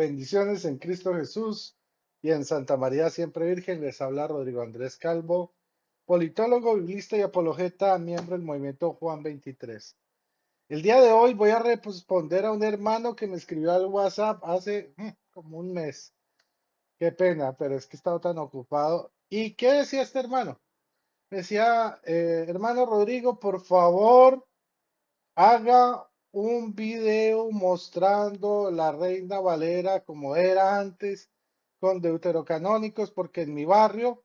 Bendiciones en Cristo Jesús y en Santa María Siempre Virgen. Les habla Rodrigo Andrés Calvo, politólogo, biblista y apologeta, miembro del movimiento Juan 23. El día de hoy voy a responder a un hermano que me escribió al WhatsApp hace como un mes. Qué pena, pero es que he estado tan ocupado. ¿Y qué decía este hermano? Decía, hermano Rodrigo, por favor, haga un video mostrando la Reina Valera como era antes con deuterocanónicos, porque en mi barrio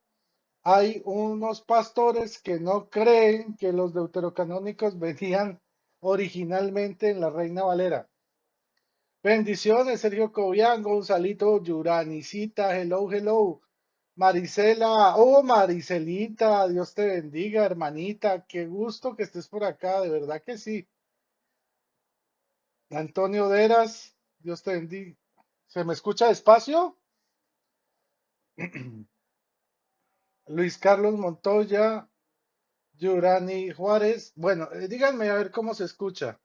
hay unos pastores que no creen que los deuterocanónicos venían originalmente en la Reina Valera. Bendiciones, Sergio Cobian, Gonzalito, Yuranicita, hello, hello. Marisela, oh Maricelita, Dios te bendiga, hermanita, qué gusto que estés por acá, de verdad que sí. Antonio Deras, Dios te bendiga. ¿Se me escucha despacio? Luis Carlos Montoya, Yurani Juárez. Bueno, díganme a ver cómo se escucha.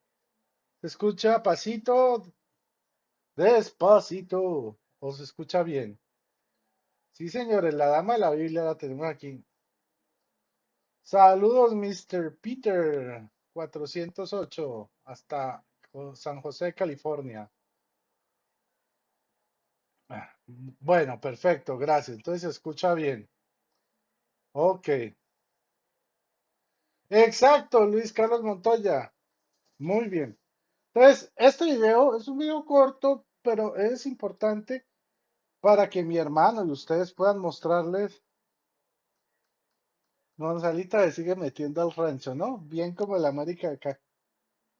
¿Se escucha pasito, despacito o se escucha bien? Sí, señores, la dama de la Biblia la tenemos aquí. Saludos, Mr. Peter, 408, hasta San José, California. Bueno, perfecto, gracias. Entonces se escucha bien. Ok. Exacto, Luis Carlos Montoya. Muy bien. Entonces, este video es un video corto, pero es importante para que mi hermano y ustedes puedan mostrarles. Gonzalita le sigue metiendo al rancho, ¿no? Bien como el América acá.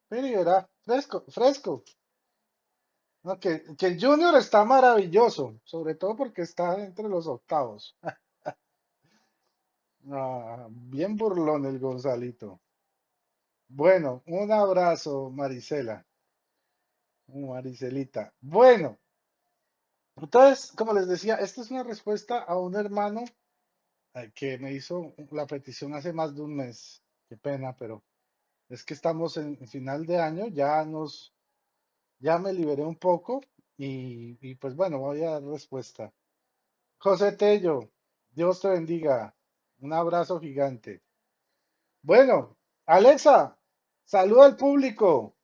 Pero y verá, fresco, fresco. No, que el Junior está maravilloso, sobre todo porque está entre los octavos. Bien burlón el Gonzalito. Bueno, un abrazo, Marisela. Maricelita. Bueno, entonces, como les decía, esta es una respuesta a un hermano que me hizo la petición hace más de un mes. Qué pena, pero es que estamos en final de año, ya me liberé un poco y pues bueno, voy a dar respuesta. José Tello, Dios te bendiga. Un abrazo gigante. Bueno, Alexa, saluda al público.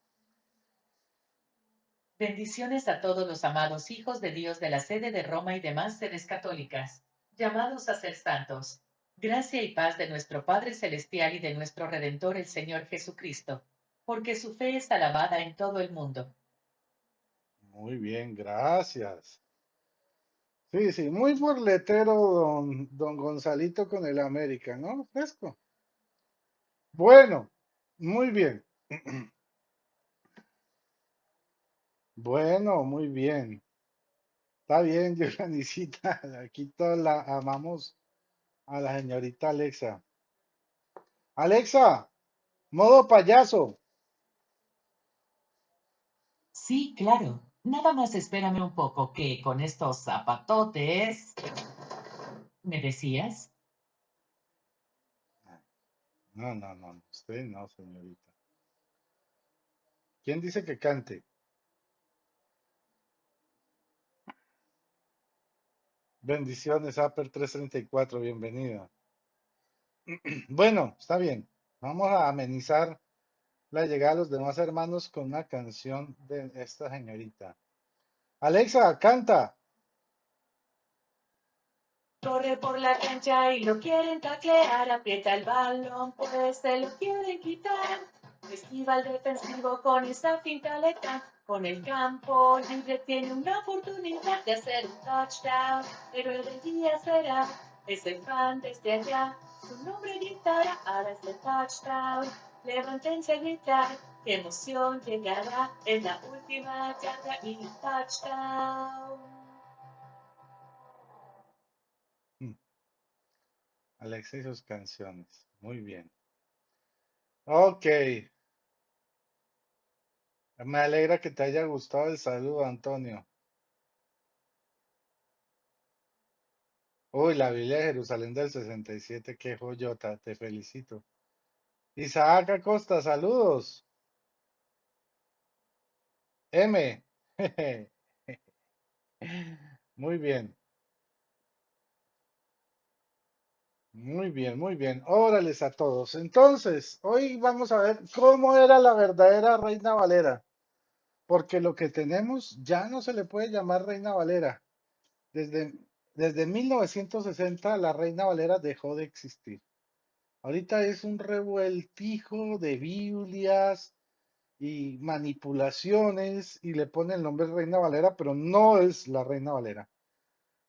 Bendiciones a todos los amados hijos de Dios de la sede de Roma y demás sedes católicas, llamados a ser santos. Gracia y paz de nuestro Padre Celestial y de nuestro Redentor el Señor Jesucristo, porque su fe es alabada en todo el mundo. Muy bien, gracias. Sí, sí, muy burletero don Gonzalito con el América, ¿no? Fresco. Bueno, muy bien. Bueno, muy bien. Está bien, Yoranicita. Aquí todos la amamos a la señorita Alexa. Alexa, modo payaso. Sí, claro. Nada más espérame un poco que con estos zapatotes... ¿Me decías? No, no, no, usted no, señorita. ¿Quién dice que cante? Bendiciones, Upper 334, bienvenida. Bueno, está bien. Vamos a amenizar la llegada de los demás hermanos con una canción de esta señorita. Alexa, canta. Corre por la cancha y lo quieren taclear, aprieta el balón, pues se lo quieren quitar. Esquiva el defensivo con esa finta letal, con el campo libre tiene una oportunidad de hacer un touchdown. Héroe del día será ese fan desde allá, su nombre gritará al hacer touchdown. Levántense a gritar, qué emoción llegará, es la última yarda y touchdown. Mm, Alexa y sus canciones. Muy bien. Ok. Me alegra que te haya gustado el saludo, Antonio. Uy, la Biblia de Jerusalén del 67, qué joyota, te felicito. Isaac Acosta, saludos. M. Muy bien, muy bien, muy bien. Órales a todos. Entonces, hoy vamos a ver cómo era la verdadera Reina Valera, porque lo que tenemos ya no se le puede llamar Reina Valera. Desde, desde 1960 la Reina Valera dejó de existir. Ahorita es un revueltijo de Biblias y manipulaciones y le pone el nombre Reina Valera, pero no es la Reina Valera.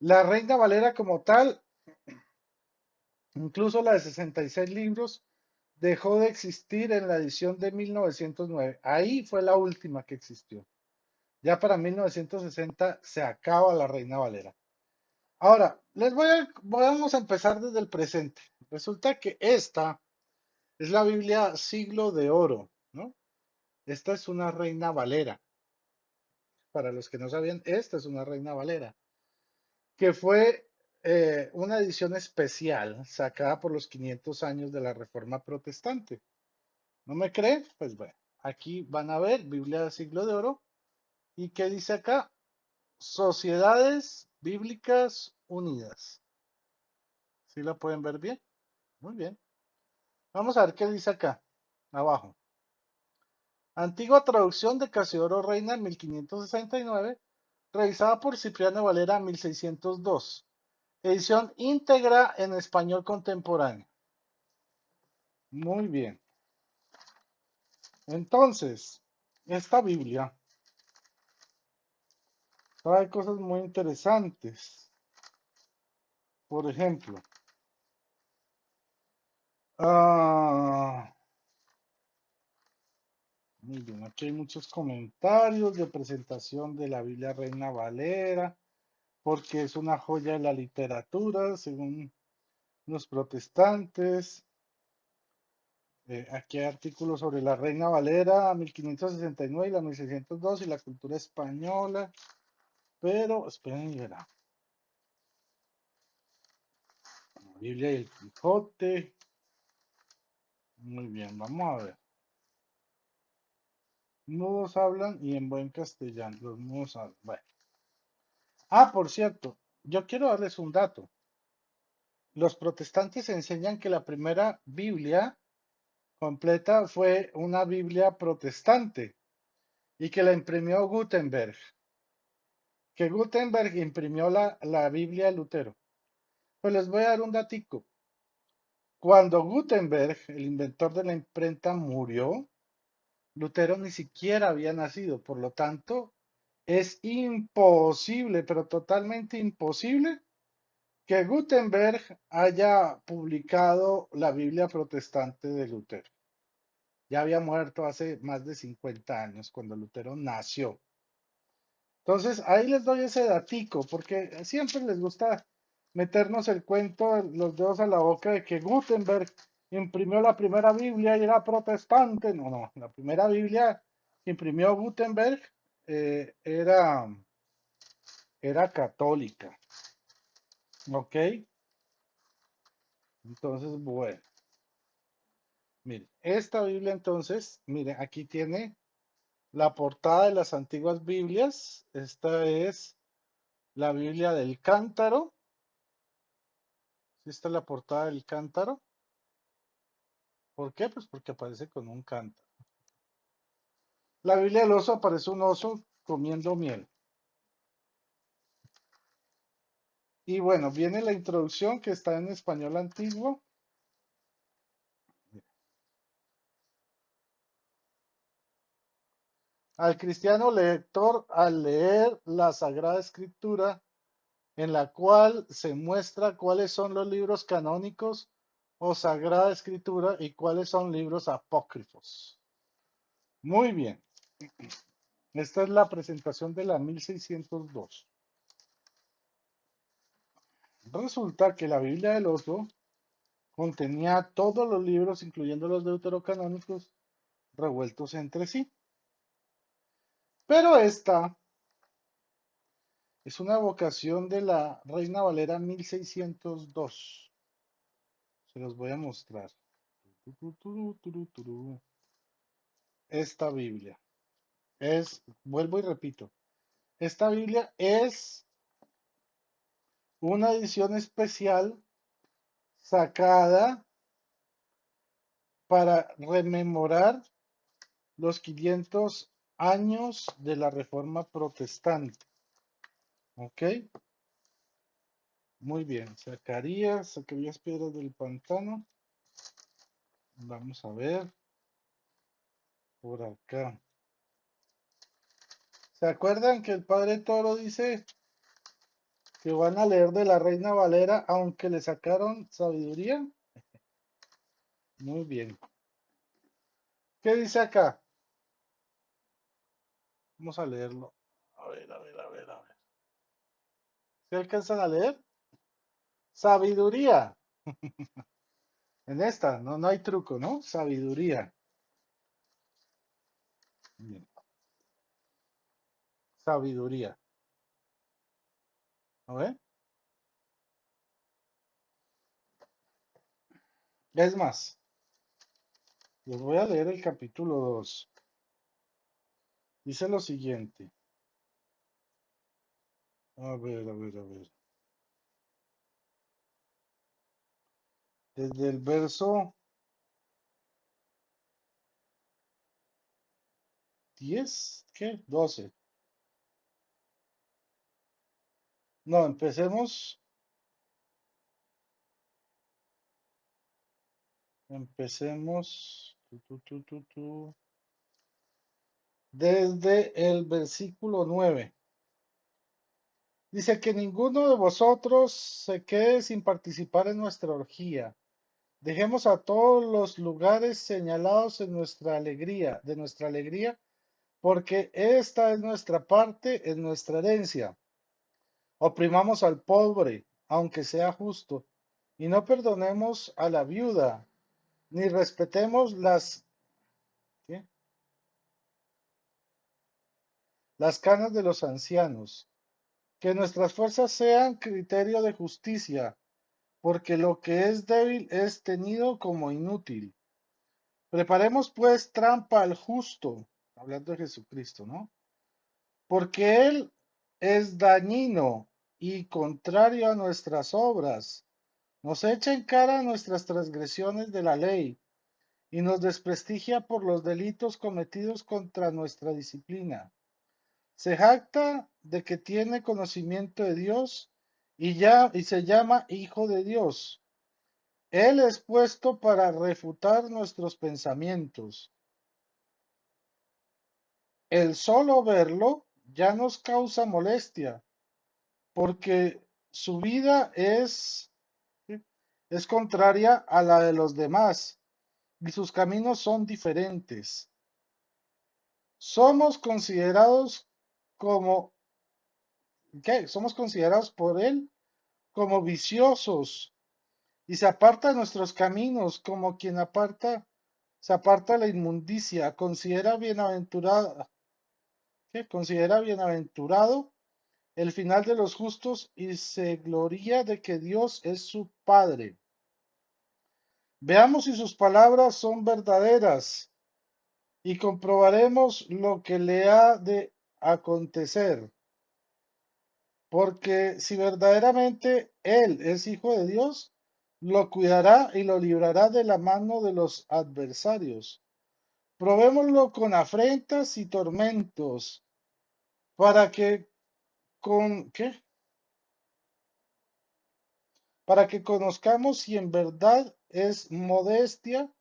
La Reina Valera como tal, incluso la de 66 libros, dejó de existir en la edición de 1909. Ahí fue la última que existió. Ya para 1960 se acaba la Reina Valera. Ahora, vamos a empezar desde el presente. Resulta que esta es la Biblia Siglo de Oro, ¿no? Esta es una Reina Valera. Para los que no sabían, esta es una Reina Valera, que fue una edición especial sacada por los 500 años de la Reforma Protestante. ¿No me creen? Pues bueno, aquí van a ver Biblia del Siglo de Oro. ¿Y qué dice acá? Sociedades Bíblicas Unidas. ¿Sí la pueden ver bien? Muy bien. Vamos a ver qué dice acá, abajo. Antigua traducción de Casiodoro Reina 1569, revisada por Cipriano Valera 1602. Edición íntegra en español contemporáneo. Muy bien. Entonces, esta Biblia trae cosas muy interesantes. Por ejemplo, ah, muy bien, aquí hay muchos comentarios de presentación de la Biblia Reina Valera, porque es una joya de la literatura, según los protestantes. Aquí hay artículos sobre la Reina Valera 1569 y la 1602 y la cultura española. Pero, esperen y verán. La Biblia y el Quijote. Muy bien, vamos a ver. Mudos hablan y en buen castellano. Los mudos hablan. Bueno. Ah, por cierto, yo quiero darles un dato. Los protestantes enseñan que la primera Biblia completa fue una Biblia protestante y que la imprimió Gutenberg. Que Gutenberg imprimió la Biblia de Lutero. Pues les voy a dar un datico. Cuando Gutenberg, el inventor de la imprenta, murió, Lutero ni siquiera había nacido, por lo tanto, es imposible, pero totalmente imposible, que Gutenberg haya publicado la Biblia protestante de Lutero. Ya había muerto hace más de 50 años, cuando Lutero nació. Entonces, ahí les doy ese datico, porque siempre les gusta meternos el cuento, los dedos a la boca de que Gutenberg imprimió la primera Biblia y era protestante. No, no, la primera Biblia que imprimió Gutenberg era católica. ¿Ok? Entonces, bueno, mire, esta Biblia entonces, mire, aquí tiene la portada de las antiguas Biblias. Esta es la Biblia del Cántaro. Esta es la portada del cántaro. ¿Por qué? Pues porque aparece con un cántaro. La Biblia del oso aparece un oso comiendo miel. Y bueno, viene la introducción que está en español antiguo. Al cristiano lector, al leer la Sagrada Escritura, en la cual se muestra cuáles son los libros canónicos o Sagrada Escritura y cuáles son libros apócrifos. Muy bien. Esta es la presentación de la 1602. Resulta que la Biblia del oso contenía todos los libros, incluyendo los deuterocanónicos, revueltos entre sí. Pero esta es una evocación de la Reina Valera 1602. Se los voy a mostrar. Esta Biblia vuelvo y repito, esta Biblia es una edición especial sacada para rememorar los 500 años de la Reforma Protestante. ¿Ok? Muy bien. Zacarías Piedras del Pantano. Vamos a ver por acá. ¿Se acuerdan que el Padre Toro dice que van a leer de la Reina Valera aunque le sacaron sabiduría? Muy bien. ¿Qué dice acá? Vamos a leerlo. A ver, a ver, a ver, a ver. ¿Se alcanzan a leer? Sabiduría. En esta, no hay truco, ¿no? Sabiduría. Bien. Sabiduría. A ver. Es más, les voy a leer el capítulo 2. Dice lo siguiente. A ver, a ver, a ver. Desde el verso 10, ¿qué? 12. No, empecemos desde el versículo 9. Dice que ninguno de vosotros se quede sin participar en nuestra orgía. Dejemos a todos los lugares señalados en de nuestra alegría, porque esta es nuestra parte, en nuestra herencia. Oprimamos al pobre, aunque sea justo, y no perdonemos a la viuda, ni respetemos ¿qué? Las canas de los ancianos. Que nuestras fuerzas sean criterio de justicia, porque lo que es débil es tenido como inútil. Preparemos pues trampa al justo, hablando de Jesucristo, ¿no? Porque él es dañino y contrario a nuestras obras. Nos echa en cara nuestras transgresiones de la ley y nos desprestigia por los delitos cometidos contra nuestra disciplina. Se jacta de que tiene conocimiento de Dios y se llama Hijo de Dios. Él es puesto para refutar nuestros pensamientos. El solo verlo ya nos causa molestia, porque su vida es contraria a la de los demás y sus caminos son diferentes. Somos considerados como, ¿qué? Somos considerados por él como viciosos y se aparta de nuestros caminos como quien se aparta la inmundicia, considera bienaventurado el final de los justos y se gloria de que Dios es su Padre. Veamos si sus palabras son verdaderas y comprobaremos lo que le ha de acontecer. Porque si verdaderamente Él es hijo de Dios, lo cuidará y lo librará de la mano de los adversarios. Probémoslo con afrentas y tormentos, para que ¿qué? Para que conozcamos si en verdad es modesto,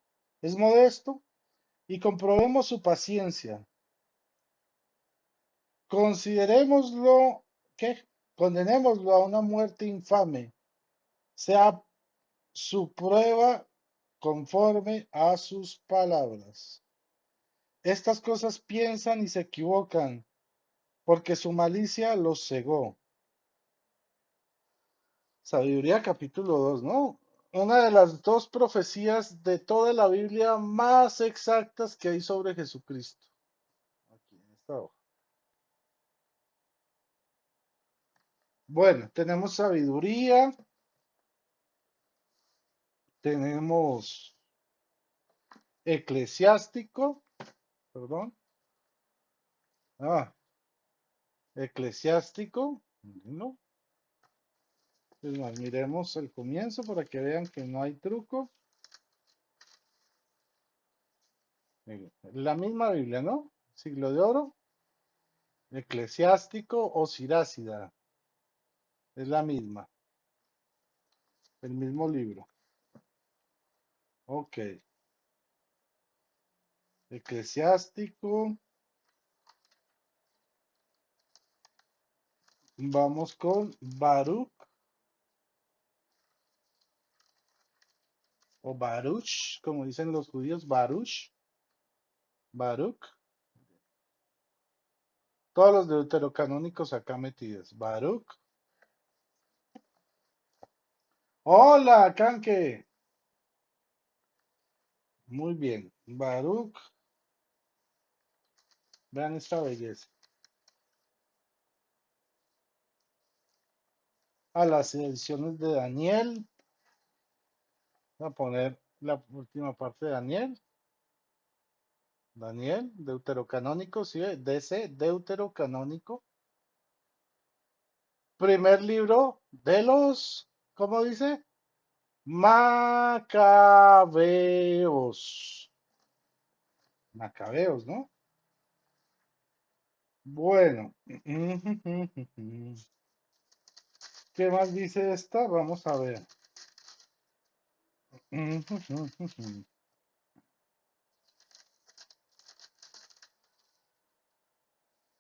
y comprobemos su paciencia. Considerémoslo, ¿qué? Condenémoslo a una muerte infame, sea su prueba conforme a sus palabras. Estas cosas piensan y se equivocan, porque su malicia los cegó. Sabiduría capítulo 2, ¿no? Una de las dos profecías de toda la Biblia más exactas que hay sobre Jesucristo. Aquí en esta hoja. Bueno, tenemos sabiduría, tenemos eclesiástico, perdón. Ah, eclesiástico, ¿no? Es más, miremos el comienzo para que vean que no hay truco. Miren, la misma Biblia, ¿no? Siglo de oro, eclesiástico o Sirácida. Es la misma, el mismo libro. Ok. Eclesiástico. Vamos con Baruch o Baruch, como dicen los judíos, Baruch, Baruch. Todos los deuterocanónicos acá metidos. Baruch. Hola, Kanke. Muy bien. Baruch. Vean esta belleza. A las ediciones de Daniel. Voy a poner la última parte de Daniel. Daniel, deuterocanónico, sí, DC, deuterocanónico. Primer libro de los, ¿cómo dice? Macabeos. Macabeos, ¿no? Bueno. ¿Qué más dice esta? Vamos a ver.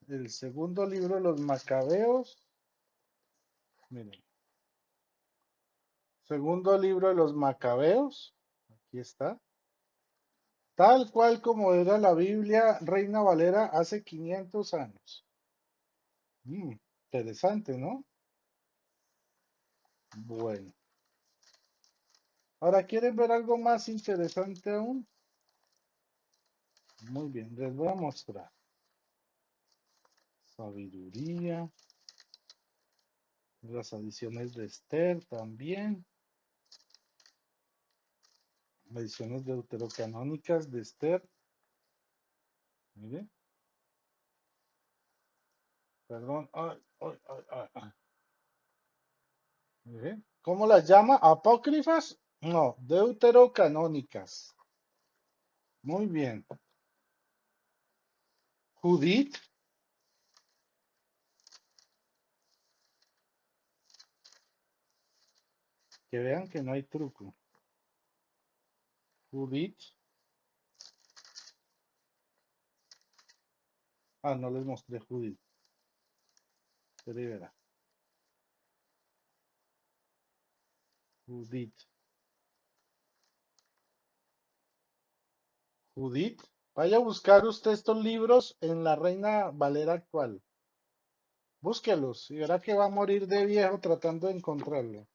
El segundo libro de los Macabeos. Miren. Segundo libro de los Macabeos. Aquí está. Tal cual como era la Biblia Reina Valera hace 500 años. Interesante, ¿no? Bueno. Ahora, ¿quieren ver algo más interesante aún? Muy bien, les voy a mostrar. Sabiduría. Las ediciones de Esther también. Ediciones deuterocanónicas de Esther. Mire. Perdón. Ay, ay, ay, ay, ay. Mire. ¿Cómo las llama? ¿Apócrifas? No, deuterocanónicas. Muy bien. Judith. Que vean que no hay truco. Judith. Ah, no les mostré Judith. Pero ahí verá. Judith. Judith. Vaya a buscar usted estos libros en la Reina Valera actual. Búsquelos y verá que va a morir de viejo tratando de encontrarlo.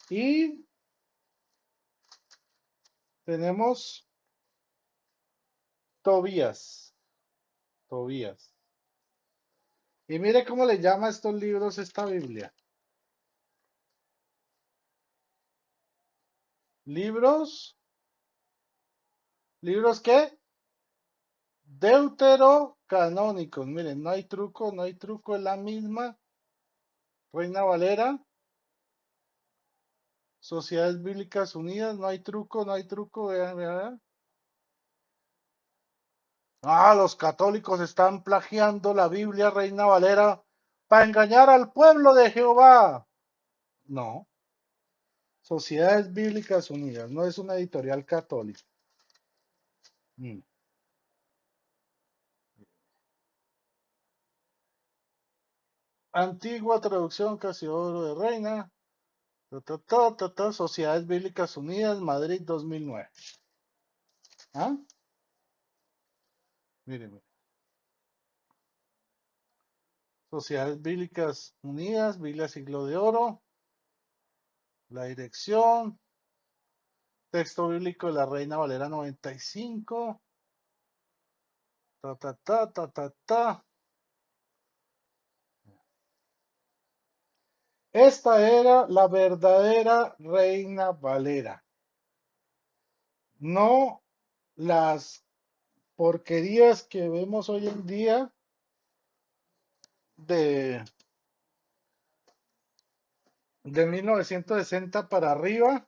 Y tenemos Tobías. Tobías. Y mire cómo le llama a estos libros esta Biblia. Libros. ¿Libros qué? Deuterocanónicos. Miren, no hay truco, no hay truco, es la misma. Reina Valera. Sociedades Bíblicas Unidas, no hay truco, no hay truco. Vean, vean. Ah, los católicos están plagiando la Biblia Reina Valera para engañar al pueblo de Jehová. No. Sociedades Bíblicas Unidas, no es una editorial católica. Mm. Antigua traducción Casiodoro de Reina. Sociedades Bíblicas Unidas, Madrid 2009. ¿Ah? Mire, mire. Sociedades Bíblicas Unidas, Biblia Siglo de Oro. La dirección. Texto bíblico de la Reina Valera 95. Esta era la verdadera Reina Valera. No las porquerías que vemos hoy en día de de 1960 para arriba.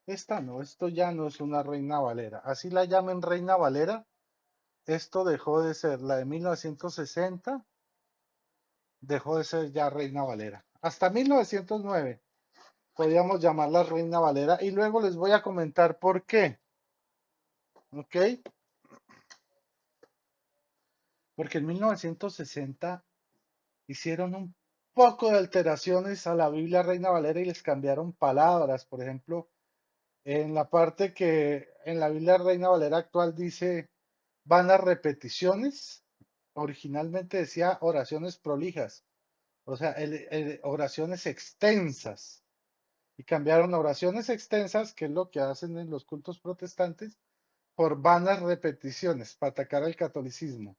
Esta no, esto ya no es una Reina Valera. Así la llamen Reina Valera. Esto dejó de ser la de 1960, dejó de ser ya Reina Valera. Hasta 1909 podíamos llamarla Reina Valera y luego les voy a comentar por qué. ¿Ok? Porque en 1960 hicieron un poco de alteraciones a la Biblia Reina Valera y les cambiaron palabras. Por ejemplo, en la parte que en la Biblia Reina Valera actual dice van a repeticiones, originalmente decía oraciones prolijas, o sea, oraciones extensas. Y cambiaron a oraciones extensas, que es lo que hacen en los cultos protestantes, por vanas repeticiones, para atacar al catolicismo.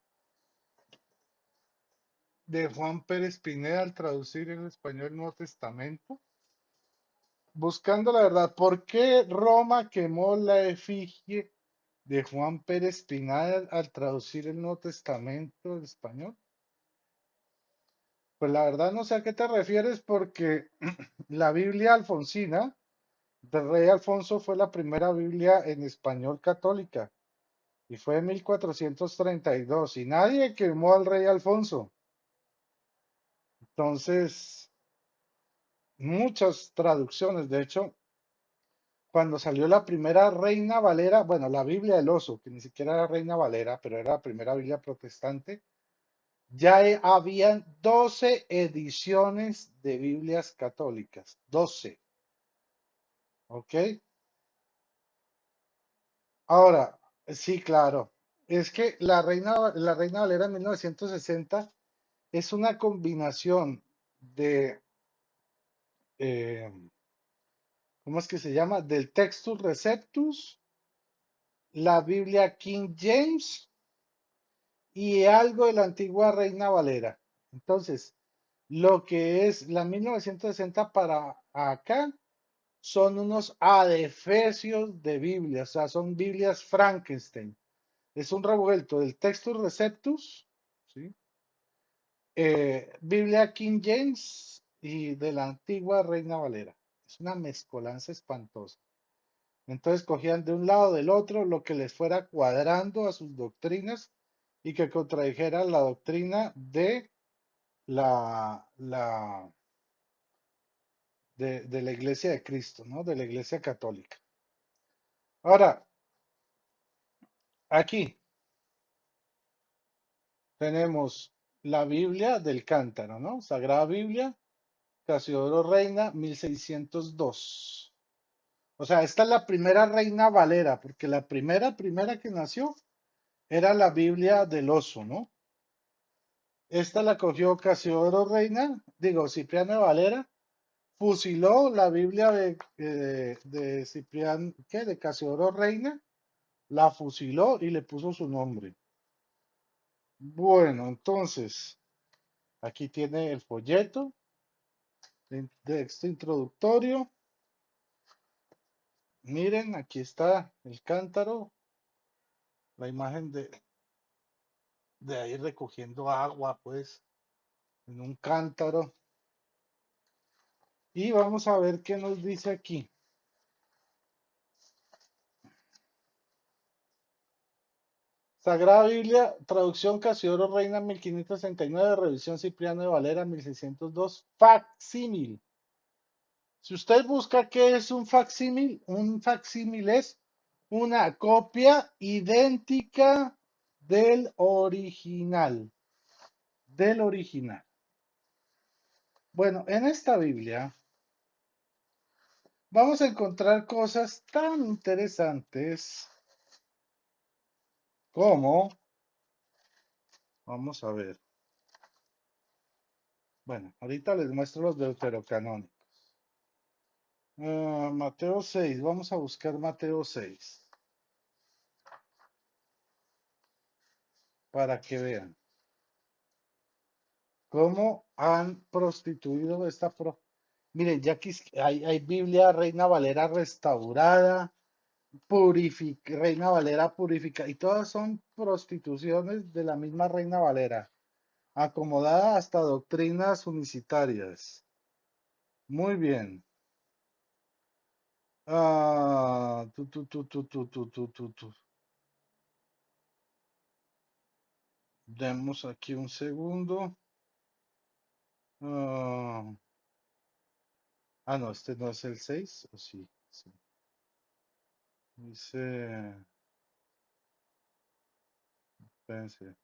De Juan Pérez Pineda al traducir en español el Nuevo Testamento. Buscando la verdad, ¿por qué Roma quemó la efigie de Juan Pérez Pineda al traducir el Nuevo Testamento en español? Pues la verdad no sé a qué te refieres porque la Biblia alfonsina del rey Alfonso fue la primera Biblia en español católica y fue en 1432 y nadie quemó al rey Alfonso. Entonces, muchas traducciones, de hecho, cuando salió la primera Reina Valera, bueno, la Biblia del Oso, que ni siquiera era Reina Valera, pero era la primera Biblia protestante, ya habían 12 ediciones de Biblias católicas, 12, ¿ok? Ahora, sí, claro, es que la Reina Valera 1960 es una combinación de, eh, ¿cómo es que se llama? Del Textus Receptus, la Biblia King James y algo de la antigua Reina Valera. Entonces, lo que es la 1960 para acá son unos adefesios de Biblia, o sea, son Biblias Frankenstein. Es un revuelto del Textus Receptus, ¿sí? Biblia King James y de la antigua Reina Valera. Es una mezcolanza espantosa. Entonces cogían de un lado del otro lo que les fuera cuadrando a sus doctrinas y que contradijera la doctrina de la de la Iglesia de Cristo, ¿no? De la Iglesia Católica. Ahora, aquí tenemos la Biblia del Cántaro, ¿no? Sagrada Biblia, Casiodoro Reina, 1602. O sea, esta es la primera Reina Valera, porque la primera que nació era la Biblia del Oso, ¿no? Esta la cogió Casiodoro Reina, digo, Cipriano de Valera, fusiló la Biblia de Cipriano, ¿qué? De Casiodoro Reina, la fusiló y le puso su nombre. Bueno, entonces, aquí tiene el folleto de texto introductorio. Miren, aquí está el cántaro, la imagen de ahí recogiendo agua, pues, en un cántaro. Y vamos a ver qué nos dice aquí. Sagrada Biblia, traducción Casiodoro Reina 1569, revisión Cipriano de Valera 1602, facsímil. Si usted busca qué es un facsímil es una copia idéntica del original, del original. Bueno, en esta Biblia vamos a encontrar cosas tan interesantes como, vamos a ver, bueno, ahorita les muestro los deuterocanónicos. Mateo 6, vamos a buscar Mateo 6 para que vean cómo han prostituido esta Miren, ya aquí hay Biblia Reina Valera restaurada, Reina Valera purificada, y todas son prostituciones de la misma Reina Valera. acomodada hasta doctrinas unicitarias. Muy bien. Ah, Demos aquí un segundo. Ah, no, este no es el 6, ¿o sí? Sí. Dice, espérense.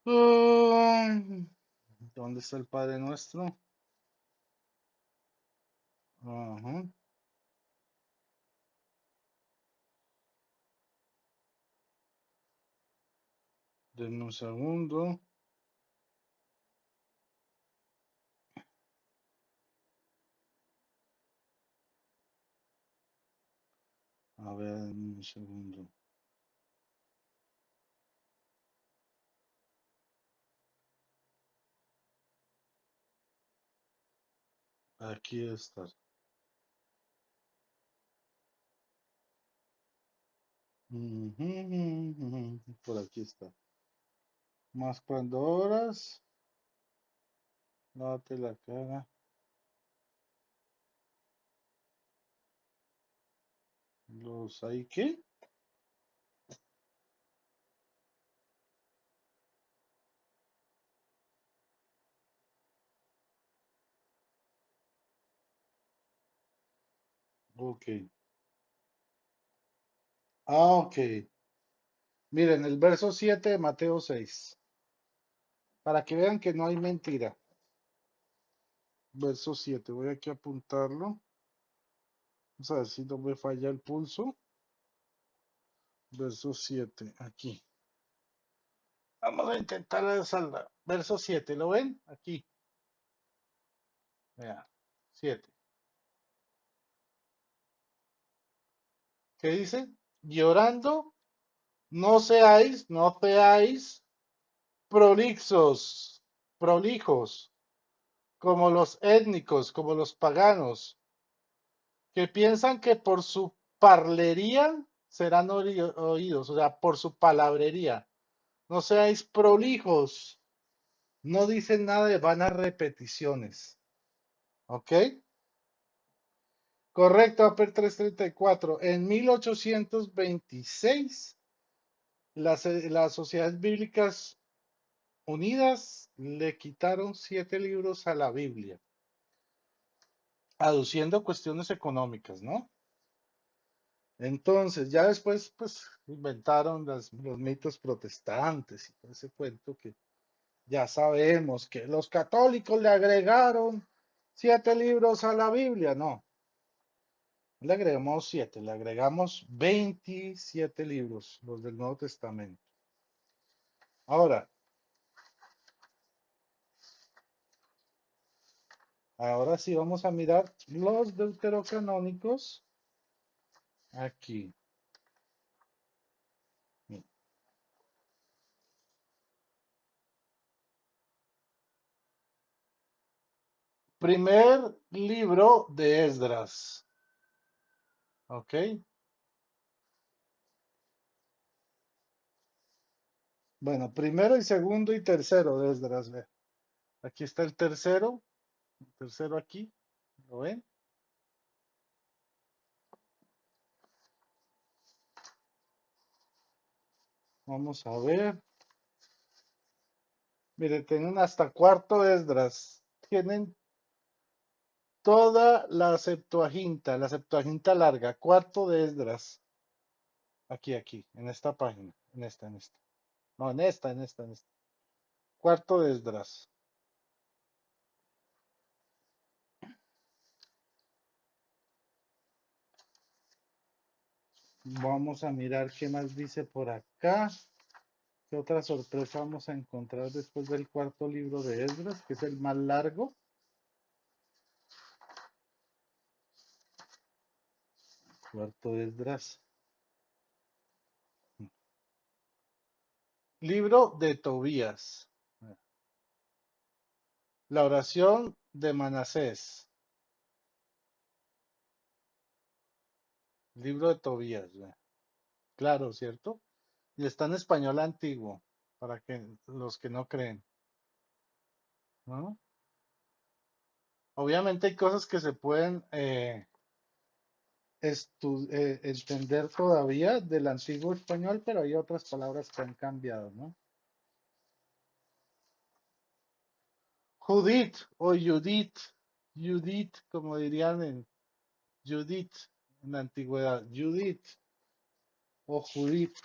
Ah, ¿Dónde está el Padre Nuestro? Ajá. Denme un segundo. A ver, denme un segundo. Aquí está. Ujú. Por aquí está. Más cuando oras, lávate la cara. ¿Los ahí qué? Ok. Ok. Miren, el verso 7 de Mateo 6. Para que vean que no hay mentira. Verso 7. Voy aquí a apuntarlo. Vamos a ver si no me falla el pulso. Verso 7. Aquí. Vamos a intentar saldar. Verso 7. ¿Lo ven? Aquí. Vean. 7. ¿Qué dice? Llorando, no seáis prolixos, prolijos, como los étnicos, como los paganos, que piensan que por su parlería serán oídos, o sea, por su palabrería. No seáis prolijos, no dicen nada de vanas repeticiones. ¿Ok? Correcto, Upper 334. En 1826, las sociedades bíblicas unidas le quitaron 7 libros a la Biblia, aduciendo cuestiones económicas, ¿no? Entonces, ya después, pues, inventaron los mitos protestantes y todo ese cuento que ya sabemos que los católicos le agregaron 7 libros a la Biblia. No, le agregamos 7, le agregamos 27 libros, los del Nuevo Testamento. Ahora sí vamos a mirar los deuterocanónicos aquí. Primer libro de Esdras. ¿Ok? Bueno, primero y segundo y tercero de Esdras. Ve. Aquí está el tercero aquí. ¿Lo ven? Vamos a ver. Mire, tienen hasta cuarto de Esdras. Tienen toda la Septuaginta larga, cuarto de Esdras. Aquí, en esta página, en esta. No, en esta. Cuarto de Esdras. Vamos a mirar qué más dice por acá. ¿Qué otra sorpresa vamos a encontrar después del cuarto libro de Esdras, que es el más largo? Cuarto de Esdras. Libro de Tobías. La oración de Manasés. Libro de Tobías. Claro, ¿cierto? Y está en español antiguo. para que los que no creen, ¿no? Obviamente hay cosas que se pueden entender todavía del antiguo español, pero hay otras palabras que han cambiado, ¿no? Judith o Judith, Judith, como dirían en Judith en la antigüedad, Judith o Judith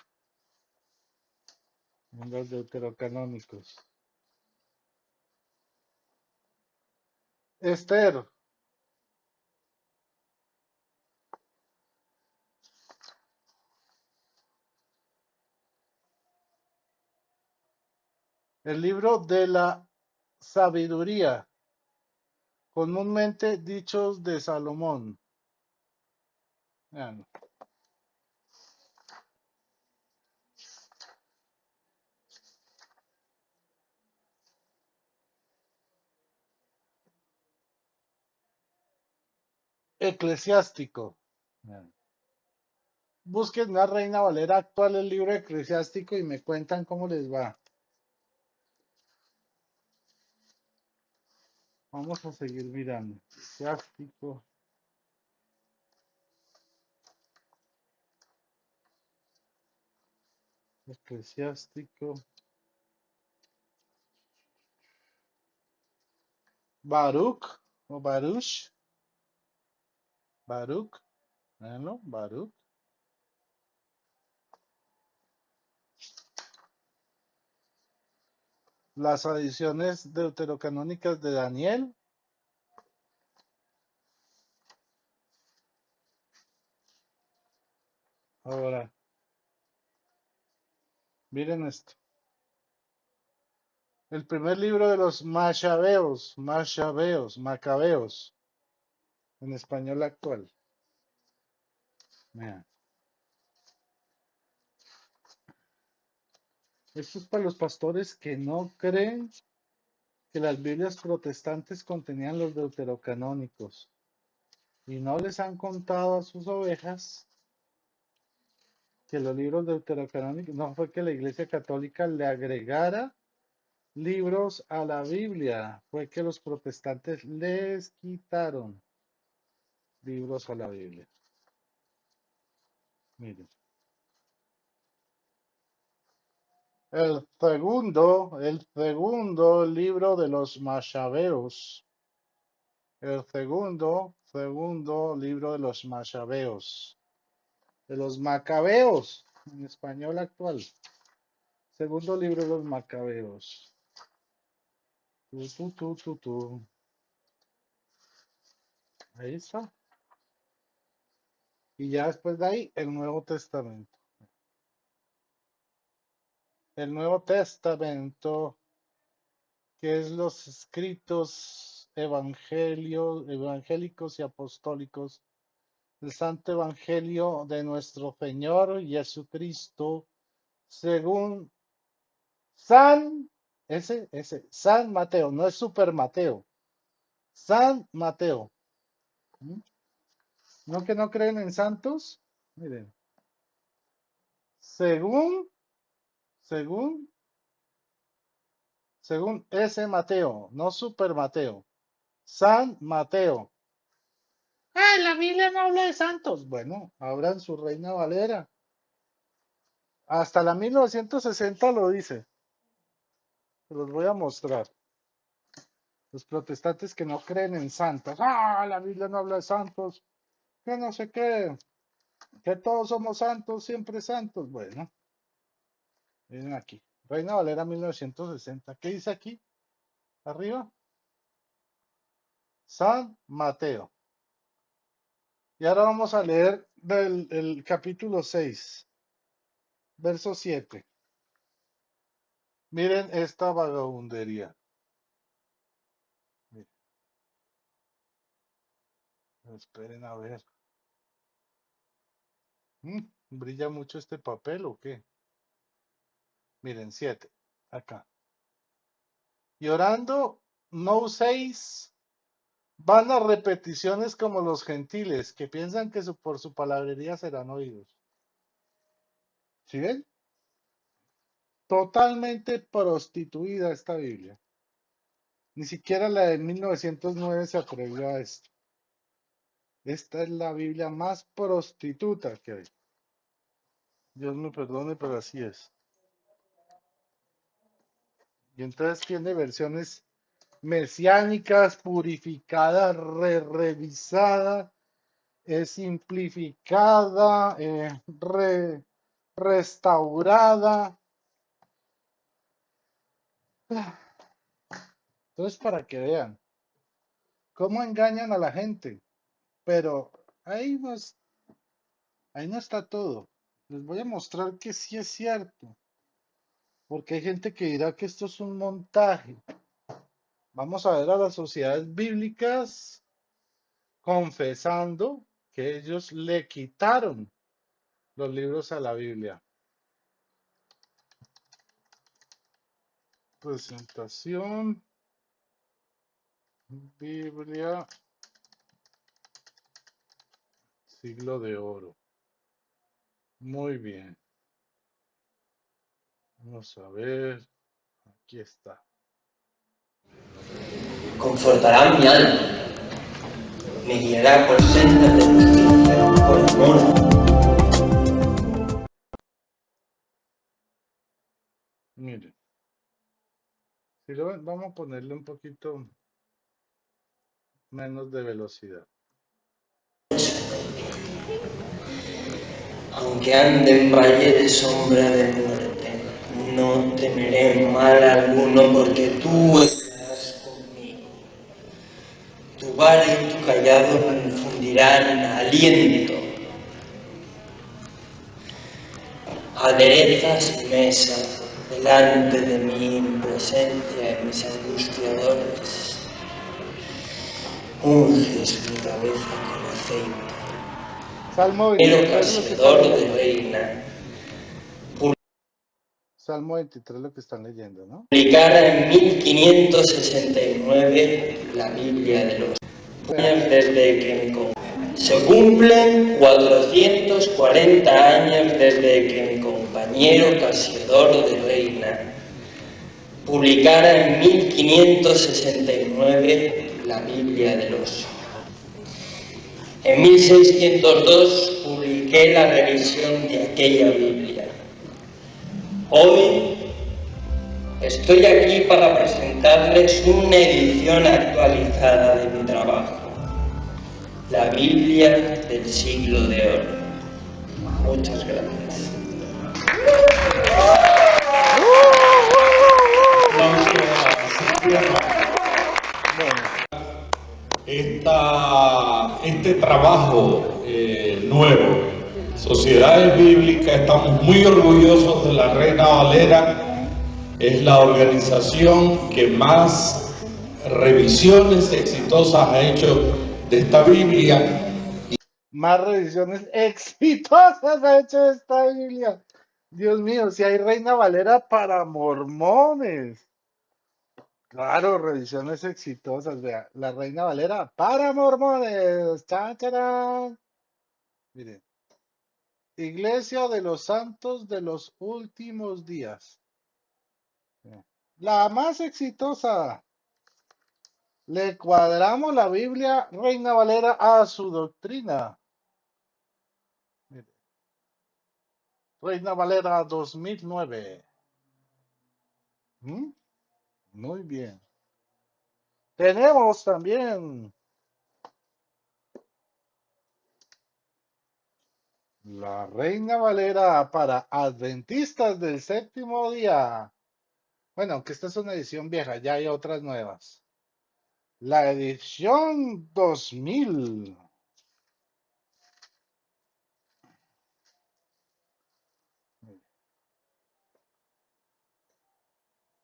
en los deuterocanónicos. Esther, el libro de la sabiduría, comúnmente dichos de Salomón. Ah, no. Eclesiástico. Ah. Busquen la Reina Valera actual el libro eclesiástico y me cuentan cómo les va. Vamos a seguir mirando. Eclesiástico. Eclesiástico. Baruch o Baruch. Baruch. ¿No? Baruch. Las adiciones deuterocanónicas de Daniel. Ahora, miren esto. El primer libro de los Macabeos, en español actual. Vean. Esto es para los pastores que no creen que las Biblias protestantes contenían los deuterocanónicos y no les han contado a sus ovejas que los libros deuterocanónicos, no fue que la Iglesia Católica le agregara libros a la Biblia, fue que los protestantes les quitaron libros a la Biblia. Miren. El segundo libro de los Macabeos. El segundo libro de los Macabeos. De los Macabeos, en español actual. Segundo libro de los Macabeos. Ahí está. Y ya después de ahí, el Nuevo Testamento. El Nuevo Testamento, que es los escritos evangélicos y apostólicos, el Santo Evangelio de nuestro Señor Jesucristo, según San, San Mateo, no es Super Mateo, San Mateo. ¿Mm? ¿No que no creen en santos? Miren, según, según, según ese Mateo, no Super Mateo, San Mateo. Ah, la Biblia no habla de santos. Bueno, abran su Reina Valera. Hasta la 1960 lo dice. Se los voy a mostrar. Los protestantes que no creen en santos. Ah, la Biblia no habla de santos. Que no sé qué. Que todos somos santos, siempre santos. Bueno, miren aquí. Reina Valera 1960. ¿Qué dice aquí? Arriba. San Mateo. Y ahora vamos a leer el capítulo 6, verso 7. Miren esta vagabundería. Miren, esperen a ver. ¿Brilla mucho este papel o qué? Miren, 7. Acá. Y orando, no uséis vanas repeticiones como los gentiles, que piensan que por su palabrería serán oídos. ¿Sí ven? Totalmente prostituida esta Biblia. Ni siquiera la de 1909 se atrevió a esto. Esta es la Biblia más prostituta que hay. Dios me perdone, pero así es. Y entonces tiene versiones mesiánicas, purificada, revisada, simplificada, restaurada. Entonces, para que vean cómo engañan a la gente. Pero ahí no está todo. Les voy a mostrar que sí es cierto. Porque hay gente que dirá que esto es un montaje. Vamos a ver a las sociedades bíblicas confesando que ellos le quitaron los libros a la Biblia. Presentación, Biblia, siglo de oro. Muy bien. Vamos a ver. Aquí está. Confortará mi alma, me guiará por sendas de justicia, por amor. Miren. Si lo ven, vamos a ponerle un poquito menos de velocidad. Aunque ande en valle de sombra de muerte, no temeré mal alguno, porque tú estarás conmigo. Tu vara y tu callado me infundirán aliento. Aderezas mesa delante de mí en presencia de mis angustiadores. Unges mi cabeza con aceite. Salmo El 23 lo que están casiodor de leyendo. reina. Salmo 23 lo que están leyendo, ¿no? Publicara en 1569 la Biblia de los Vea. años desde que se cumplen 440 años desde que mi compañero Casiodoro de Reina publicara en 1569 la Biblia del Oso. En 1602 publiqué la revisión de aquella Biblia. Hoy estoy aquí para presentarles una edición actualizada de mi trabajo, la Biblia del siglo de oro. Muchas gracias. Este trabajo nuevo, Sociedades Bíblicas, estamos muy orgullosos de la Reina Valera. Es la organización que más revisiones exitosas ha hecho de esta Biblia. Más revisiones exitosas ha hecho esta Biblia. Dios mío, si hay Reina Valera para mormones. Claro, revisiones exitosas. Vea, la Reina Valera para mormones. ¡Chan, charán! Miren. Iglesia de los Santos de los Últimos Días. La más exitosa. Le cuadramos la Biblia Reina Valera a su doctrina. Mire. Reina Valera 2009. Muy bien. Tenemos también la Reina Valera para Adventistas del Séptimo Día. Bueno, aunque esta es una edición vieja, ya hay otras nuevas. La edición 2000.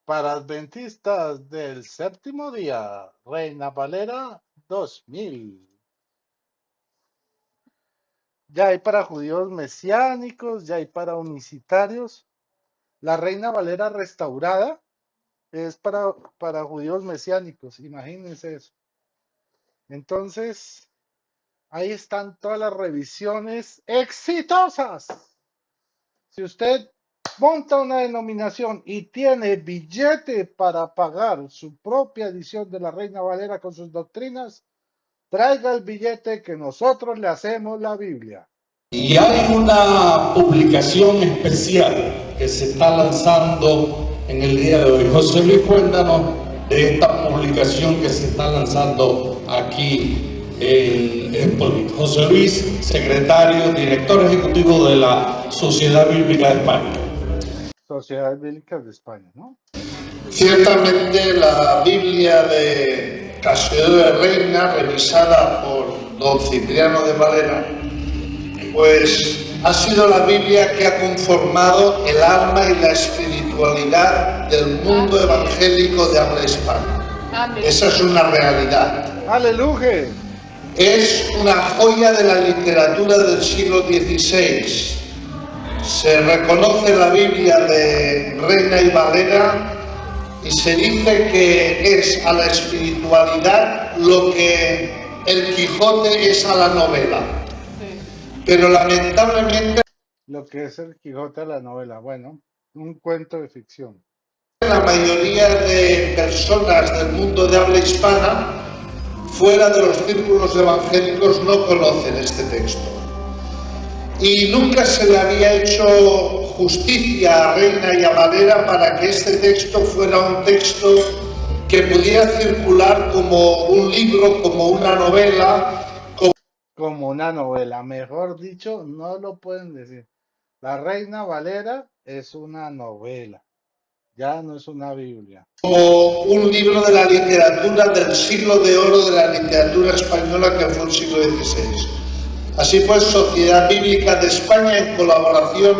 Para Adventistas del Séptimo Día, Reina Valera 2000. Ya hay para judíos mesiánicos, ya hay para unicitarios. La Reina Valera restaurada es para judíos mesiánicos, imagínense eso. Entonces, ahí están todas las revisiones exitosas. Si usted monta una denominación y tiene billete para pagar su propia edición de la Reina Valera con sus doctrinas, traiga el billete que nosotros le hacemos la Biblia. Y hay una publicación especial que se está lanzando en el día de hoy. José Luis, cuéntanos de esta publicación que se está lanzando aquí en Spotify. José Luis, secretario, director ejecutivo de la Sociedad Bíblica de España. Sociedad Bíblica de España, ¿no? Ciertamente la Biblia de Casimiro de Reina, revisada por don Cipriano de Valera, pues ha sido la Biblia que ha conformado el alma y la espiritualidad del mundo evangélico de habla hispana. Esa es una realidad. ¡Aleluya! Es una joya de la literatura del siglo XVI. Se reconoce la Biblia de Reina y Valera y se dice que es a la espiritualidad lo que el Quijote es a la novela. Pero lamentablemente Lo que es el Quijote de la novela, bueno, un cuento de ficción. la mayoría de personas del mundo de habla hispana, fuera de los círculos evangélicos, no conocen este texto. Y nunca se le había hecho justicia a Reina y a Valera para que este texto fuera un texto que pudiera circular como un libro, como una novela, Como una novela, mejor dicho, no lo pueden decir. La Reina Valera es una novela, ya no es una Biblia. como un libro de la literatura del siglo de oro de la literatura española que fue el siglo XVI. Así pues, Sociedad Bíblica de España, en colaboración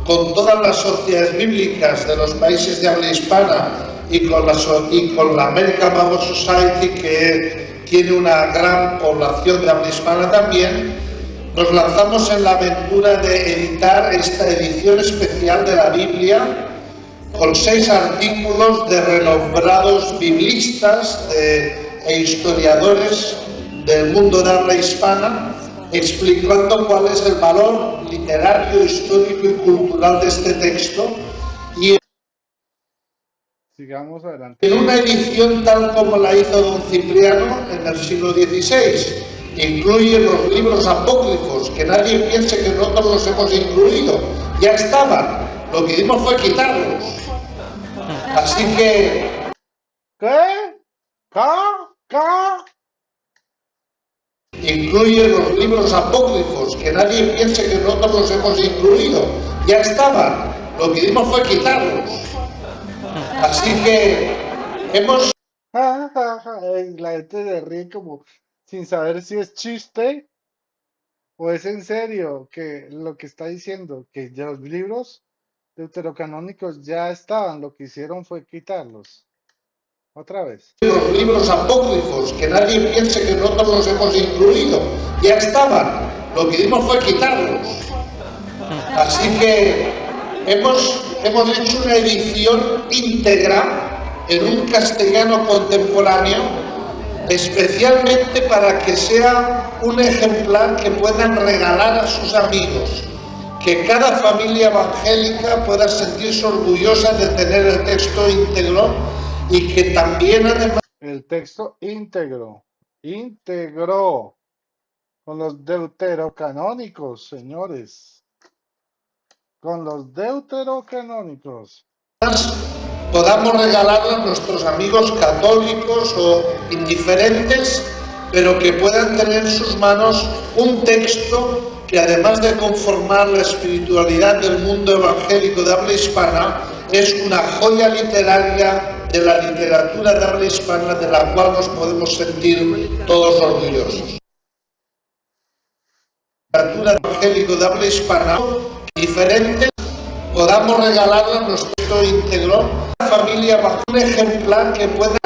con todas las sociedades bíblicas de los países de habla hispana y con la American Bible Society, que tiene una gran población de habla hispana también, nos lanzamos en la aventura de editar esta edición especial de la Biblia con 6 artículos de renombrados biblistas e historiadores del mundo de habla hispana, explicando cuál es el valor literario, histórico y cultural de este texto, y Sigamos adelante. en una edición tal como la hizo don Cipriano en el siglo XVI. Incluye los libros apócrifos, que nadie piense que nosotros los hemos incluido, ya estaban, lo que hicimos fue quitarlos. Así que ¿Qué? ¿Qué? incluye los libros apócrifos, que nadie piense que nosotros los hemos incluido, ya estaban, lo que hicimos fue quitarlos. Así que hemos La gente se ríe como sin saber si es chiste o es en serio que lo que está diciendo, que ya los libros deuterocanónicos ya estaban, lo que hicieron fue quitarlos. Otra vez. los libros apócrifos, que nadie piense que nosotros los hemos incluido, ya estaban, lo que hicimos fue quitarlos. Así que hemos hecho una edición íntegra en un castellano contemporáneo, especialmente para que sea un ejemplar que puedan regalar a sus amigos, que cada familia evangélica pueda sentirse orgullosa de tener el texto íntegro y que también además El texto íntegro, con los deuterocanónicos, señores, con los deuterocanónicos. podamos regalarlo a nuestros amigos católicos o indiferentes, pero que puedan tener en sus manos un texto que, además de conformar la espiritualidad del mundo evangélico de habla hispana, es una joya literaria de la literatura de habla hispana de la cual nos podemos sentir todos orgullosos. Literatura evangélico de habla hispana, diferentes, podamos regalarle a nuestro íntegro a la familia bajo un ejemplar que pueda,